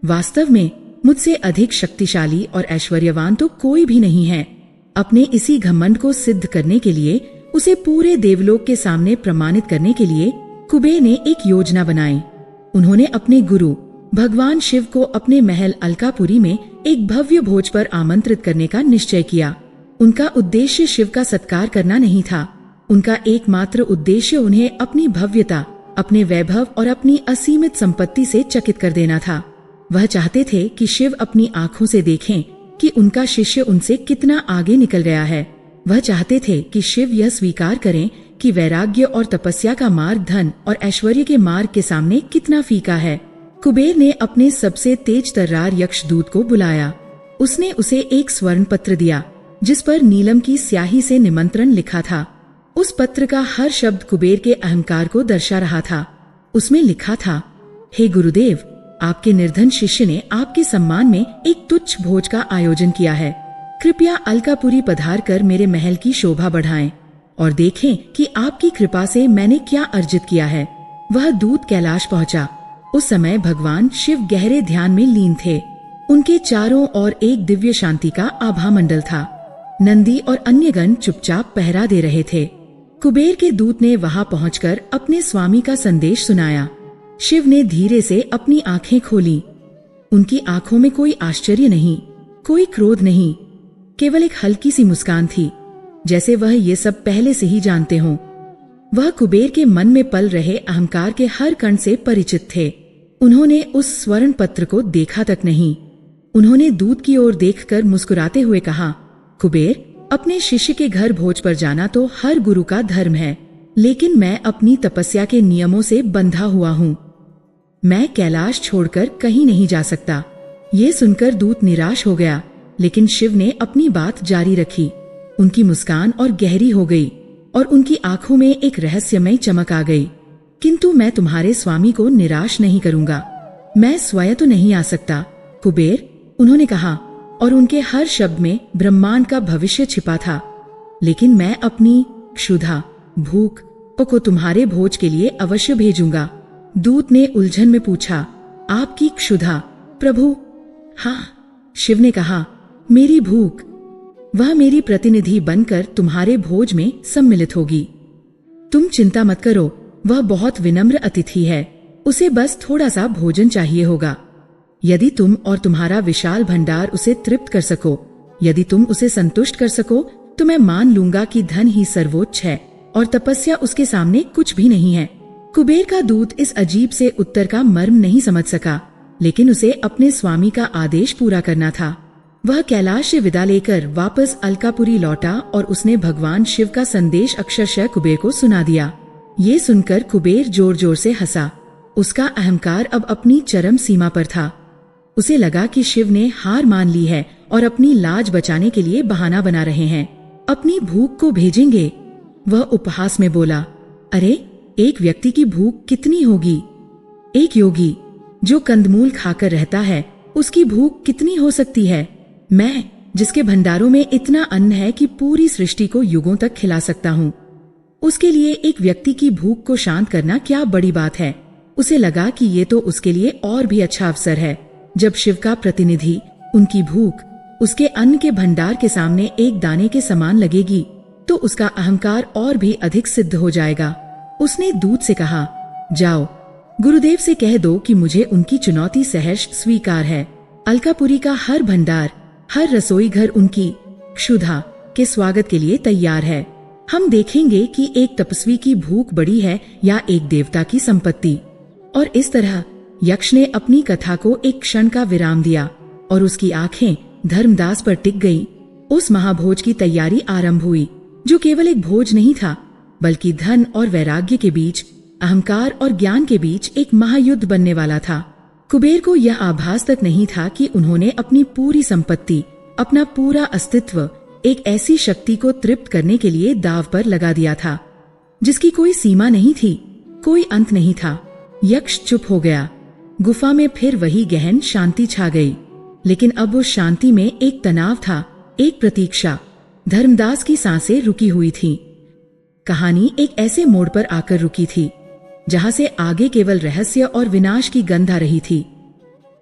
वास्तव में मुझसे अधिक शक्तिशाली और ऐश्वर्यवान तो कोई भी नहीं है। अपने इसी घमंड को सिद्ध करने के लिए, उसे पूरे देवलोक के सामने प्रमाणित करने के लिए कुबेर ने एक योजना बनाई। उन्होंने अपने गुरु भगवान शिव को अपने महल अलकापुरी में एक भव्य भोज पर आमंत्रित करने का निश्चय किया। उनका उद्देश्य शिव का सत्कार करना नहीं था। उनका एकमात्र उद्देश्य उन्हें अपनी भव्यता, अपने वैभव और अपनी असीमित संपत्ति से चकित कर देना था। वह चाहते थे कि शिव अपनी आंखों से देखें कि उनका शिष्य उनसे कितना आगे निकल गया है। वह चाहते थे कि शिव यह स्वीकार करें कि वैराग्य और तपस्या का मार्ग धन और ऐश्वर्य के मार्ग के सामने कितना फीका है। कुबेर ने अपने सबसे तेज तर्रार यक्षदूत को बुलाया। उसने उसे एक स्वर्ण पत्र दिया, जिस पर नीलम की स्याही से निमंत्रण लिखा था। उस पत्र का हर शब्द कुबेर के अहंकार को दर्शा रहा था। उसमें लिखा था, हे गुरुदेव, आपके निर्धन शिष्य ने आपके सम्मान में एक तुच्छ भोज का आयोजन किया है। कृपया अलकापुरी पधार कर मेरे महल की शोभा बढ़ाएं और देखें कि आपकी कृपा से मैंने क्या अर्जित किया है। वह दूत कैलाश पहुंचा। उस समय भगवान शिव गहरे ध्यान में लीन थे। उनके चारों ओर एक दिव्य शांति का आभा मंडल था। नंदी और अन्य गण चुपचाप पहरा दे रहे थे। कुबेर के दूत ने वहां पहुंचकर अपने स्वामी का संदेश सुनाया। शिव ने धीरे से अपनी आंखें खोली। उनकी आंखों में कोई आश्चर्य नहीं, कोई क्रोध नहीं, केवल एक हल्की सी मुस्कान थी, जैसे वह ये सब पहले से ही जानते हों। वह कुबेर के मन में पल रहे अहंकार के हर कण से परिचित थे। उन्होंने उस स्वर्ण पत्र को देखा तक नहीं। उन्होंने दूत की ओर देखकर मुस्कुराते हुए कहा, कुबेर, अपने शिष्य के घर भोज पर जाना तो हर गुरु का धर्म है, लेकिन मैं अपनी तपस्या के नियमों से बंधा हुआ हूँ। मैं कैलाश छोड़कर कहीं नहीं जा सकता। ये सुनकर दूत निराश हो गया, लेकिन शिव ने अपनी बात जारी रखी। उनकी मुस्कान और गहरी हो गई और उनकी आंखों में एक रहस्यमय चमक आ गई। किंतु मैं तुम्हारे स्वामी को निराश नहीं करूंगा। मैं स्वयं तो नहीं आ सकता, कुबेर, उन्होंने कहा, और उनके हर शब्द में ब्रह्मांड का भविष्य छिपा था। लेकिन मैं अपनी क्षुधा, भूख को तुम्हारे भोज के लिए अवश्य भेजूंगा। दूत ने उलझन में पूछा, आपकी क्षुधा, प्रभु? हाँ, शिव ने कहा, मेरी भूख। वह मेरी प्रतिनिधि बनकर तुम्हारे भोज में सम्मिलित होगी। तुम चिंता मत करो, वह बहुत विनम्र अतिथि है। उसे बस थोड़ा सा भोजन चाहिए होगा। यदि तुम और तुम्हारा विशाल भंडार उसे तृप्त कर सको, यदि तुम उसे संतुष्ट कर सको, तो मैं मान लूंगा कि धन ही सर्वोच्च है और तपस्या उसके सामने कुछ भी नहीं है। कुबेर का दूत इस अजीब से उत्तर का मर्म नहीं समझ सका, लेकिन उसे अपने स्वामी का आदेश पूरा करना था। वह कैलाश से विदा लेकर वापस अलकापुरी लौटा और उसने भगवान शिव का संदेश अक्षरशः कुबेर को सुना दिया। ये सुनकर कुबेर जोर जोर से हंसा। उसका अहंकार अब अपनी चरम सीमा पर था। उसे लगा कि शिव ने हार मान ली है और अपनी लाज बचाने के लिए बहाना बना रहे हैं। अपनी भूख को भेजेंगे। वह उपहास में बोला, अरे, एक व्यक्ति की भूख कितनी होगी? एक योगी जो कंदमूल खाकर रहता है, उसकी भूख कितनी हो सकती है? मैं, जिसके भंडारों में इतना अन्न है कि पूरी सृष्टि को युगों तक खिला सकता हूँ, उसके लिए एक व्यक्ति की भूख को शांत करना क्या बड़ी बात है? उसे लगा कि ये तो उसके लिए और भी अच्छा अवसर है। जब शिव का प्रतिनिधि, उनकी भूख उसके अन्न के भंडार के सामने एक दाने के समान लगेगी, तो उसका अहंकार और भी अधिक सिद्ध हो जाएगा। उसने दूत से कहा, जाओ, गुरुदेव से कह दो कि मुझे उनकी चुनौती सहर्ष स्वीकार है। अलकापुरी का हर भंडार, हर रसोई घर उनकी क्षुधा के स्वागत के लिए तैयार है। हम देखेंगे कि एक तपस्वी की भूख बड़ी है या एक देवता की संपत्ति। और इस तरह यक्ष ने अपनी कथा को एक क्षण का विराम दिया और उसकी आंखें धर्मदास पर टिक गईं। उस महाभोज की तैयारी आरंभ हुई, जो केवल एक भोज नहीं था, बल्कि धन और वैराग्य के बीच, अहंकार और ज्ञान के बीच एक महायुद्ध बनने वाला था। कुबेर को यह आभास तक नहीं था कि उन्होंने अपनी पूरी संपत्ति, अपना पूरा अस्तित्व एक ऐसी शक्ति को तृप्त करने के लिए दांव पर लगा दिया था, जिसकी कोई सीमा नहीं थी, कोई अंत नहीं था। यक्ष चुप हो गया। गुफा में फिर वही गहन शांति छा गई, लेकिन अब उस शांति में एक तनाव था, एक प्रतीक्षा। धर्मदास की सांसें रुकी हुई थीं। कहानी एक ऐसे मोड़ पर आकर रुकी थी, जहां से आगे केवल रहस्य और विनाश की गंध आ रही थी।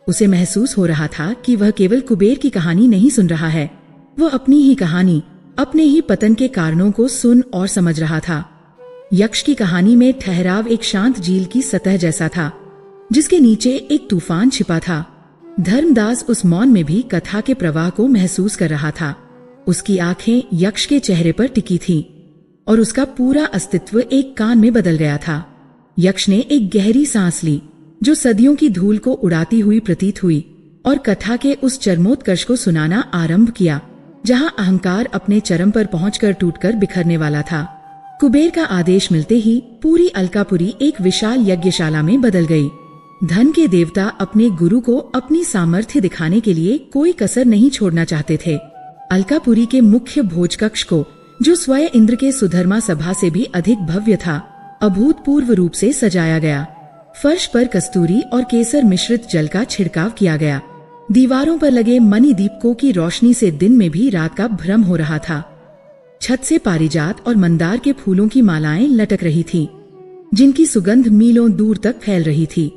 उसे महसूस हो रहा था कि वह केवल कुबेर की कहानी नहीं सुन रहा है, वह अपनी ही कहानी, अपने ही पतन के कारणों को सुन और समझ रहा था। यक्ष की कहानी में ठहराव एक शांत झील की सतह जैसा था, जिसके नीचे एक तूफान छिपा था। धर्मदास उस मौन में भी कथा के प्रवाह को महसूस कर रहा था। उसकी आंखें यक्ष के चेहरे पर टिकी थीं, और उसका पूरा अस्तित्व एक कान में बदल गया था। यक्ष ने एक गहरी सांस ली, जो सदियों की धूल को उड़ाती हुई प्रतीत हुई, और कथा के उस चरमोत्कर्ष को सुनाना आरंभ किया, जहां अहंकार अपने चरम पर पहुंचकर टूटकर बिखरने वाला था। कुबेर का आदेश मिलते ही पूरी अलकापुरी एक विशाल यज्ञशाला में बदल गई। धन के देवता अपने गुरु को अपनी सामर्थ्य दिखाने के लिए कोई कसर नहीं छोड़ना चाहते थे। अलकापुरी के मुख्य भोज कक्ष को, जो स्वयं इंद्र के सुधर्मा सभा से भी अधिक भव्य था, अभूतपूर्व रूप से सजाया गया। फर्श पर कस्तूरी और केसर मिश्रित जल का छिड़काव किया गया। दीवारों पर लगे मणि दीपकों की रोशनी से दिन में भी रात का भ्रम हो रहा था। छत से पारिजात और मंदार के फूलों की मालाएं लटक रही थीं, जिनकी सुगंध मीलों दूर तक फैल रही थी।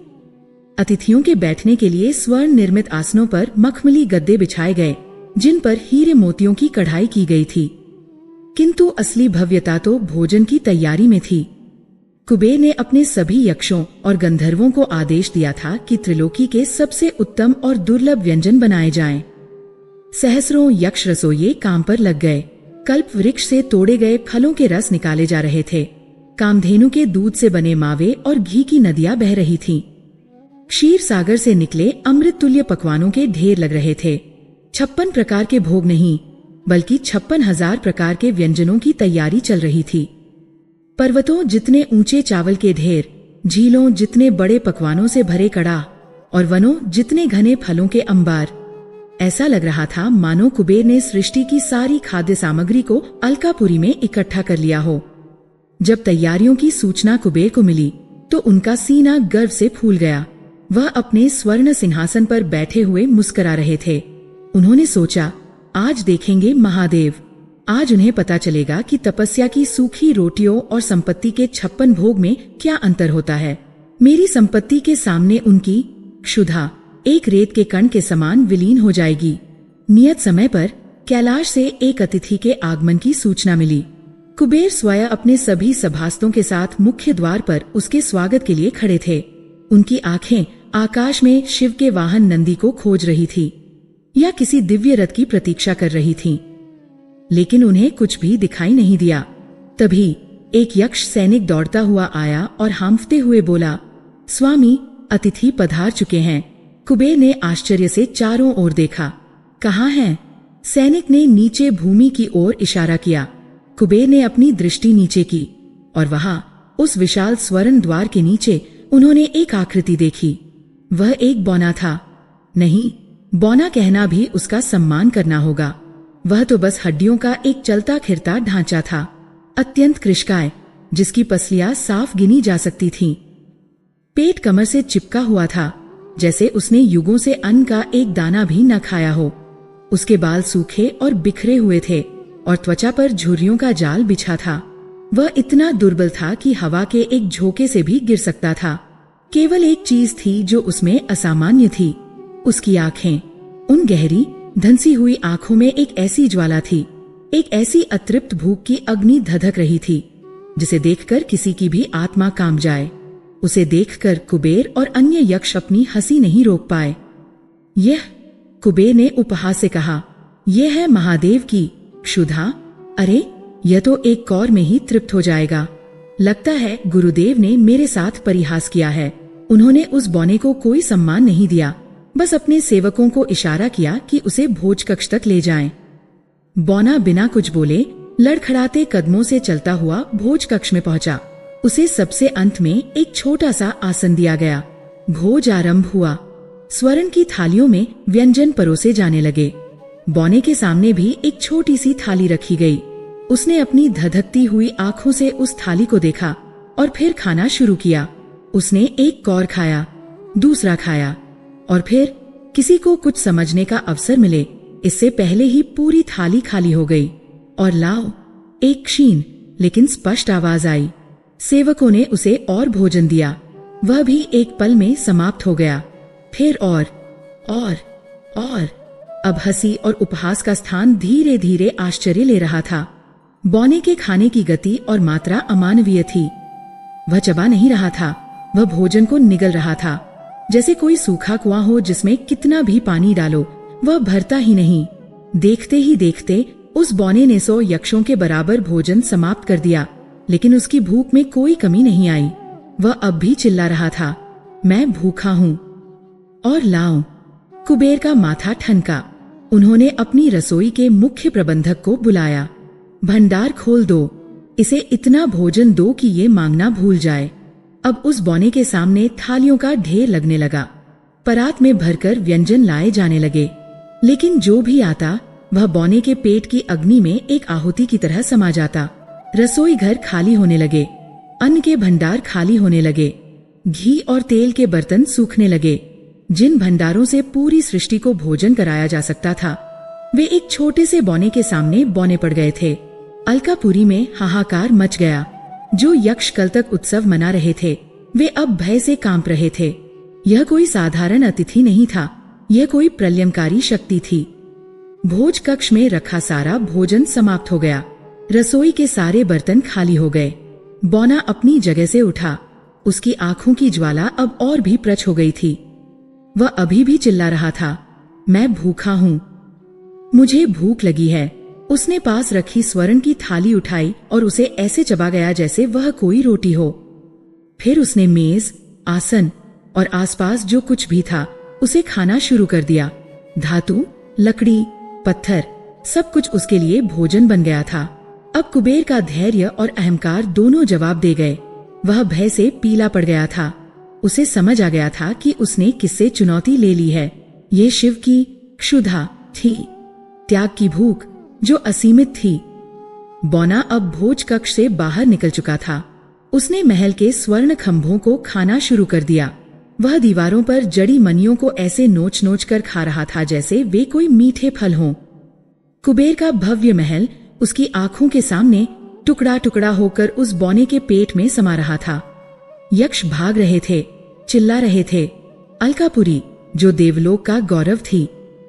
अतिथियों के बैठने के लिए स्वर्ण निर्मित आसनों पर मखमली गद्दे बिछाए गए, जिन पर हीरे मोतियों की कढ़ाई की गई थी। किंतु असली भव्यता तो भोजन की तैयारी में थी। कुबेर ने अपने सभी यक्षों और गंधर्वों को आदेश दिया था कि त्रिलोकी के सबसे उत्तम और दुर्लभ व्यंजन बनाए जाएं। सहस्रों यक्ष रसोइये काम पर लग गए। कल्प वृक्ष से तोड़े गए फलों के रस निकाले जा रहे थे। कामधेनु के दूध से बने मावे और घी की नदियां बह रही थीं। क्षीर सागर से निकले अमृत तुल्य पकवानों के ढेर लग रहे थे। 56 प्रकार के भोग नहीं, बल्कि 56,000 प्रकार के व्यंजनों की तैयारी चल रही थी। पर्वतों जितने ऊंचे चावल के ढेर, झीलों जितने बड़े पकवानों से भरे कड़ाह, और वनों जितने घने फलों के अंबार। ऐसा लग रहा था मानो कुबेर ने सृष्टि की सारी खाद्य सामग्री को अलकापुरी में इकट्ठा कर लिया हो। जब तैयारियों की सूचना कुबेर को मिली, तो उनका सीना गर्व से फूल गया। वह अपने स्वर्ण सिंहासन पर बैठे हुए मुस्कुरा रहे थे। उन्होंने सोचा, आज देखेंगे महादेव। आज उन्हें पता चलेगा कि तपस्या की सूखी रोटियों और संपत्ति के 56 भोग में क्या अंतर होता है। मेरी संपत्ति के सामने उनकी क्षुधा एक रेत के कण के समान विलीन हो जाएगी। नियत समय पर कैलाश से एक अतिथि के आगमन की सूचना मिली। कुबेर स्वयं अपने सभी सभासदों के साथ मुख्य द्वार पर उसके स्वागत के लिए खड़े थे। उनकी आंखें आकाश में शिव के वाहन नंदी को खोज रही थी, या किसी दिव्य रथ की प्रतीक्षा कर रही थीं। लेकिन उन्हें कुछ भी दिखाई नहीं दिया। तभी एक यक्ष सैनिक दौड़ता हुआ आया और हांफते हुए बोला, स्वामी, अतिथि पधार चुके हैं। कुबेर ने आश्चर्य से चारों ओर देखा। कहाँ हैं? सैनिक ने नीचे भूमि की ओर इशारा किया। कुबेर ने अपनी दृष्टि नीचे की, और वहां उस विशाल स्वर्ण द्वार के नीचे उन्होंने एक आकृति देखी। वह एक बौना था। नहीं, बौना कहना भी उसका सम्मान करना होगा। वह तो बस हड्डियों का एक चलता फिरता ढांचा था, अत्यंत कृशकाय, जिसकी पसलियां साफ गिनी जा सकती थीं। पेट कमर से चिपका हुआ था, जैसे उसने युगों से अन्न का एक दाना भी न खाया हो। उसके बाल सूखे और बिखरे हुए थे, और त्वचा पर झुर्रियों का जाल बिछा था। वह इतना दुर्बल था कि हवा के एक झोंके से भी गिर सकता था। केवल एक चीज थी जो उसमें असामान्य थी, उसकी आंखें। उन गहरी धंसी हुई आंखों में एक ऐसी ज्वाला थी, एक ऐसी अतृप्त भूख की अग्नि धधक रही थी, जिसे देखकर किसी की भी आत्मा कांप जाए। उसे देखकर कुबेर और अन्य यक्ष अपनी हंसी नहीं रोक पाए। यह, कुबेर ने उपहास से कहा, यह है महादेव की क्षुधा। अरे, यह तो एक कौर में ही तृप्त हो जाएगा। लगता है गुरुदेव ने मेरे साथ परिहास किया है। उन्होंने उस बौने को कोई सम्मान नहीं दिया। बस अपने सेवकों को इशारा किया कि उसे भोज कक्ष तक ले जाएं। बौना बिना कुछ बोले लड़खड़ाते कदमों से चलता हुआ भोज कक्ष में पहुंचा। उसे सबसे अंत में एक छोटा सा आसन दिया गया। भोज आरंभ हुआ। स्वर्ण की थालियों में व्यंजन परोसे जाने लगे। बौने के सामने भी एक छोटी सी थाली रखी गई। उसने अपनी धधकती हुई आंखों से उस थाली को देखा और फिर खाना शुरू किया। उसने एक कौर खाया, दूसरा खाया और फिर किसी को कुछ समझने का अवसर मिले इससे पहले ही पूरी थाली खाली हो गई। और लाओ, एक क्षीण लेकिन स्पष्ट आवाज आई। सेवकों ने उसे और भोजन दिया। वह भी एक पल में समाप्त हो गया। फिर और। अब हंसी और उपहास का स्थान धीरे धीरे आश्चर्य ले रहा था। बौने के खाने की गति और मात्रा अमानवीय थी। वह चबा नहीं रहा था, वह भोजन को निगल रहा था। जैसे कोई सूखा कुआं हो जिसमें कितना भी पानी डालो वह भरता ही नहीं। देखते ही देखते उस बौने ने 100 यक्षों के बराबर भोजन समाप्त कर दिया, लेकिन उसकी भूख में कोई कमी नहीं आई। वह अब भी चिल्ला रहा था, मैं भूखा हूँ। और लाओ, कुबेर का माथा ठनका। उन्होंने अपनी रसोई के मुख्य प्रबंधक को बुलाया। भंडार खोल दो, इसे इतना भोजन दो कि ये मांगना भूल जाए। अब उस बौने के सामने थालियों का ढेर लगने लगा। परात में भरकर व्यंजन लाए जाने लगे, लेकिन जो भी आता वह बौने के पेट की अग्नि में एक आहुति की तरह समा जाता। रसोई घर खाली होने लगे, अन्न के भंडार खाली होने लगे, घी और तेल के बर्तन सूखने लगे। जिन भंडारों से पूरी सृष्टि को भोजन कराया जा सकता था वे एक छोटे से बौने के सामने बौने पड़ गए थे। अलकापुरी में हाहाकार मच गया। जो यक्ष कल तक उत्सव मना रहे थे वे अब भय से कांप रहे थे। यह कोई साधारण अतिथि नहीं था, यह कोई प्रलयंकारी शक्ति थी। भोज कक्ष में रखा सारा भोजन समाप्त हो गया। रसोई के सारे बर्तन खाली हो गए। बौना अपनी जगह से उठा। उसकी आंखों की ज्वाला अब और भी प्रच हो गई थी। वह अभी भी चिल्ला रहा था, मैं भूखा हूँ, मुझे भूख लगी है। उसने पास रखी स्वर्ण की थाली उठाई और उसे ऐसे चबा गया जैसे वह कोई रोटी हो। फिर उसने मेज, आसन और आसपास जो कुछ भी था उसे खाना शुरू कर दिया। धातु, लकड़ी, पत्थर, सब कुछ उसके लिए भोजन बन गया था। अब कुबेर का धैर्य और अहंकार दोनों जवाब दे गए। वह भय से पीला पड़ गया था। उसे समझ आ गया था कि उसने किससे चुनौती ले ली है। ये शिव की क्षुधा थी, त्याग की भूख जो असीमित थी। बौना अब भोज कक्ष से बाहर निकल चुका था। उसने महल के स्वर्ण खंभों को खाना शुरू कर दिया। वह दीवारों पर जड़ी मनियों को ऐसे नोच नोच कर खा रहा था जैसे वे कोई मीठे फल हों। कुबेर का भव्य महल उसकी आंखों के सामने टुकड़ा टुकड़ा होकर उस बौने के पेट में समा रहा था। यक्ष भाग रहे थे, चिल्ला रहे थे। अलकापुरी, जो देवलोक का गौरव थी,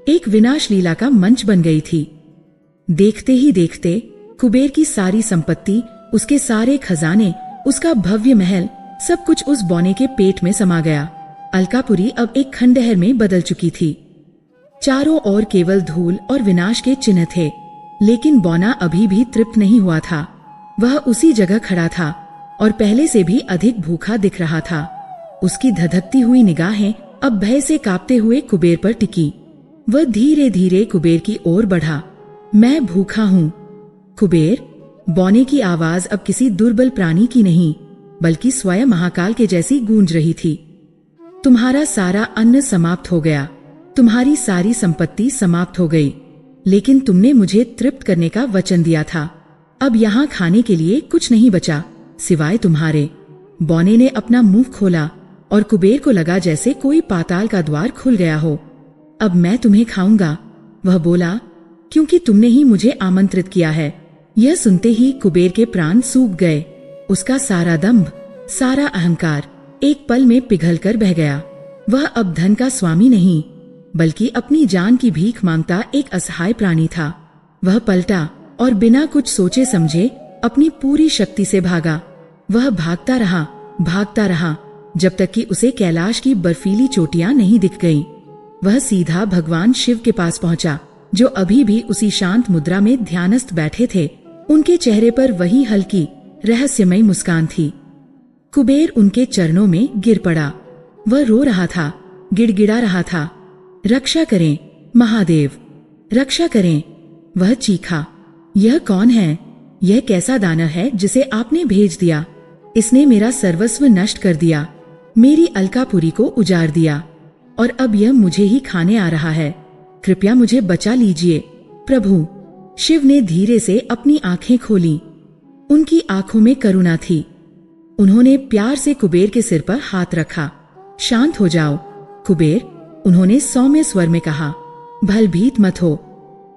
एक विनाश लीला का मंच बन गई थी। देखते ही देखते कुबेर की सारी संपत्ति, उसके सारे खजाने, उसका भव्य महल, सब कुछ उस बौने के पेट में समा गया। अलकापुरी अब एक खंडहर में बदल चुकी थी। चारों ओर केवल धूल और विनाश के चिन्ह थे, लेकिन बौना अभी भी तृप्त नहीं हुआ था। वह उसी जगह खड़ा था और पहले से भी अधिक भूखा दिख रहा था। उसकी धधकती हुई निगाहें अब भय से कांपते हुए कुबेर पर टिकी। वह धीरे धीरे कुबेर की ओर बढ़ा। मैं भूखा हूँ। कुबेर, बौने की आवाज अब किसी दुर्बल प्राणी की नहीं, बल्कि स्वयं महाकाल के जैसी गूंज रही थी। तुम्हारा सारा अन्न समाप्त हो गया, तुम्हारी सारी संपत्ति समाप्त हो गई, लेकिन तुमने मुझे तृप्त करने का वचन दिया था। अब यहाँ खाने के लिए कुछ नहीं बचा सिवाय तुम्हारे। बौने ने अपना मुंह खोला और कुबेर को लगा जैसे कोई पाताल का द्वार खुल गया हो। अब मैं तुम्हें खाऊंगा, वह बोला, क्योंकि तुमने ही मुझे आमंत्रित किया है। यह सुनते ही कुबेर के प्राण सूख गए। उसका सारा दंभ, सारा अहंकार एक पल में पिघल कर बह गया। वह अब धन का स्वामी नहीं, बल्कि अपनी जान की भीख मांगता एक असहाय प्राणी था। वह पलटा और बिना कुछ सोचे समझे अपनी पूरी शक्ति से भागा। वह भागता रहा जब तक कि उसे कैलाश की बर्फीली चोटियां नहीं दिख गईं। वह सीधा भगवान शिव के पास पहुंचा, जो अभी भी उसी शांत मुद्रा में ध्यानस्थ बैठे थे। उनके चेहरे पर वही हल्की रहस्यमय मुस्कान थी। कुबेर उनके चरणों में गिर पड़ा। वह रो रहा था, गिड़गिड़ा रहा था, रक्षा करें महादेव, रक्षा करें। वह चीखा, यह कौन है? यह कैसा दानव है जिसे आपने भेज दिया? इसने मेरा सर्वस्व नष्ट कर दिया, मेरी अलकापुरी को उजाड़ दिया, और अब यह मुझे ही खाने आ रहा है। कृपया मुझे बचा लीजिए प्रभु। शिव ने धीरे से अपनी आंखें खोली। उनकी आंखों में करुणा थी। उन्होंने प्यार से कुबेर के सिर पर हाथ रखा। शांत हो जाओ कुबेर, उन्होंने सौम्य स्वर में कहा। भयभीत मत हो,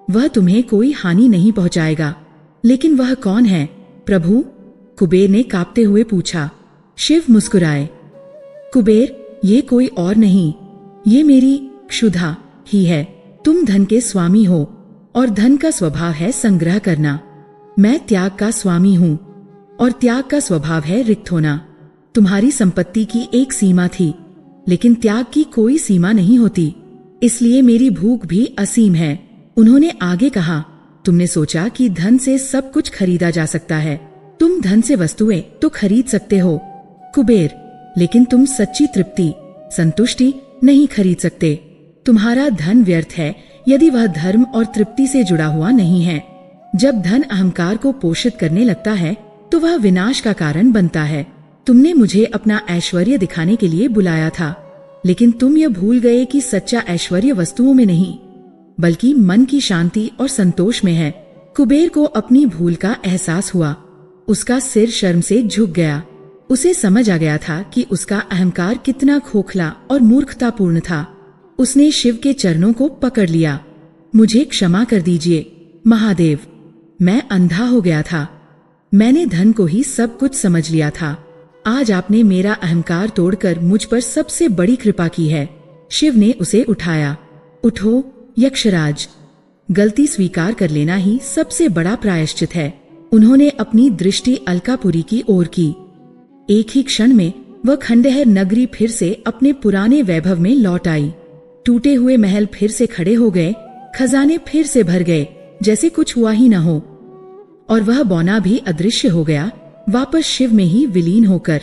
वह तुम्हें कोई हानि नहीं पहुंचाएगा। लेकिन वह कौन है प्रभु? कुबेर ने कांपते हुए पूछा। शिव मुस्कुराए। कुबेर, ये कोई और नहीं, ये मेरी क्षुधा ही है। तुम धन के स्वामी हो और धन का स्वभाव है संग्रह करना। मैं त्याग का स्वामी हूँ और त्याग का स्वभाव है रिक्त होना। तुम्हारी संपत्ति की एक सीमा थी, लेकिन त्याग की कोई सीमा नहीं होती, इसलिए मेरी भूख भी असीम है। उन्होंने आगे कहा, तुमने सोचा कि धन से सब कुछ खरीदा जा सकता है। तुम धन से वस्तुएं तो खरीद सकते हो कुबेर, लेकिन तुम सच्ची तृप्ति, संतुष्टि नहीं खरीद सकते। तुम्हारा धन व्यर्थ है यदि वह धर्म और तृप्ति से जुड़ा हुआ नहीं है। जब धन अहंकार को पोषित करने लगता है तो वह विनाश का कारण बनता है। तुमने मुझे अपना ऐश्वर्य दिखाने के लिए बुलाया था, लेकिन तुम यह भूल गए कि सच्चा ऐश्वर्य वस्तुओं में नहीं, बल्कि मन की शांति और संतोष में है। कुबेर को अपनी भूल का एहसास हुआ। उसका सिर शर्म से झुक गया। उसे समझ आ गया था कि उसका अहंकार कितना खोखला और मूर्खतापूर्ण था। उसने शिव के चरणों को पकड़ लिया। मुझे क्षमा कर दीजिए महादेव, मैं अंधा हो गया था। मैंने धन को ही सब कुछ समझ लिया था। आज आपने मेरा अहंकार तोड़कर मुझ पर सबसे बड़ी कृपा की है। शिव ने उसे उठाया। उठो यक्षराज, गलती स्वीकार कर लेना ही सबसे बड़ा प्रायश्चित है। उन्होंने अपनी दृष्टि अलकापुरी की ओर की। एक ही क्षण में वह खंडहर नगरी फिर से अपने पुराने वैभव में लौट आई। टूटे हुए महल फिर से खड़े हो गए, खजाने फिर से भर गए जैसे कुछ हुआ ही न हो, और वह बौना भी अदृश्य हो गया, वापस शिव में ही विलीन होकर।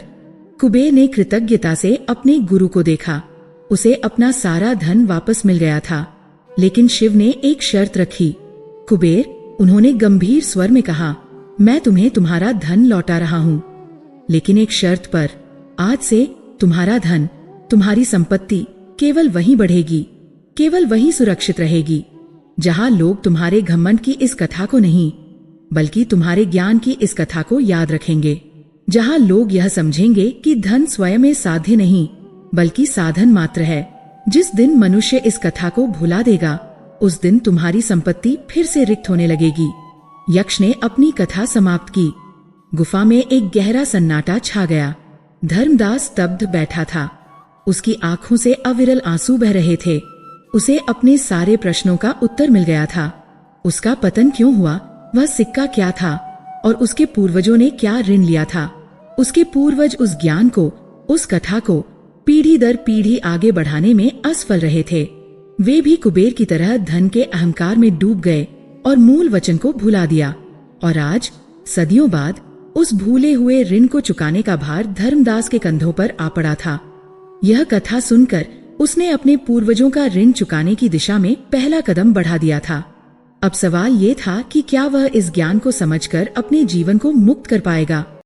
कुबेर ने कृतज्ञता से अपने गुरु को देखा। उसे अपना सारा धन वापस मिल गया था, लेकिन शिव ने एक शर्त रखी। कुबेर, उन्होंने गंभीर स्वर में कहा, मैं तुम्हें तुम्हारा धन लौटा रहा हूँ, लेकिन एक शर्त पर। आज से तुम्हारा धन, तुम्हारी संपत्ति केवल वहीं बढ़ेगी, केवल वहीं सुरक्षित रहेगी जहाँ लोग तुम्हारे घमंड की इस कथा को नहीं, बल्कि तुम्हारे ज्ञान की इस कथा को याद रखेंगे। जहाँ लोग यह समझेंगे कि धन स्वयं में साध्य नहीं, बल्कि साधन मात्र है। जिस दिन मनुष्य इस कथा को भुला देगा, उस दिन तुम्हारी संपत्ति फिर से रिक्त होने लगेगी। यक्ष ने अपनी कथा समाप्त की। गुफा में एक गहरा सन्नाटा छा गया। धर्मदास स्तब्ध बैठा था। उसकी आंखों से अविरल आंसू बह रहे थे। उसे अपने सारे प्रश्नों का उत्तर मिल गया था। उसका पतन क्यों हुआ, वह सिक्का क्या था, और उसके पूर्वजों ने क्या ऋण लिया था। उसके पूर्वज उस ज्ञान को, उस कथा को पीढ़ी दर पीढ़ी आगे बढ़ाने में असफल रहे थे। वे भी कुबेर की तरह धन के अहंकार में डूब गए और मूल वचन को भुला दिया। और आज सदियों बाद उस भूले हुए ऋण को चुकाने का भार धर्मदास के कंधों पर आ पड़ा था। यह कथा सुनकर उसने अपने पूर्वजों का ऋण चुकाने की दिशा में पहला कदम बढ़ा दिया था। अब सवाल ये था कि क्या वह इस ज्ञान को समझकर अपने जीवन को मुक्त कर पाएगा।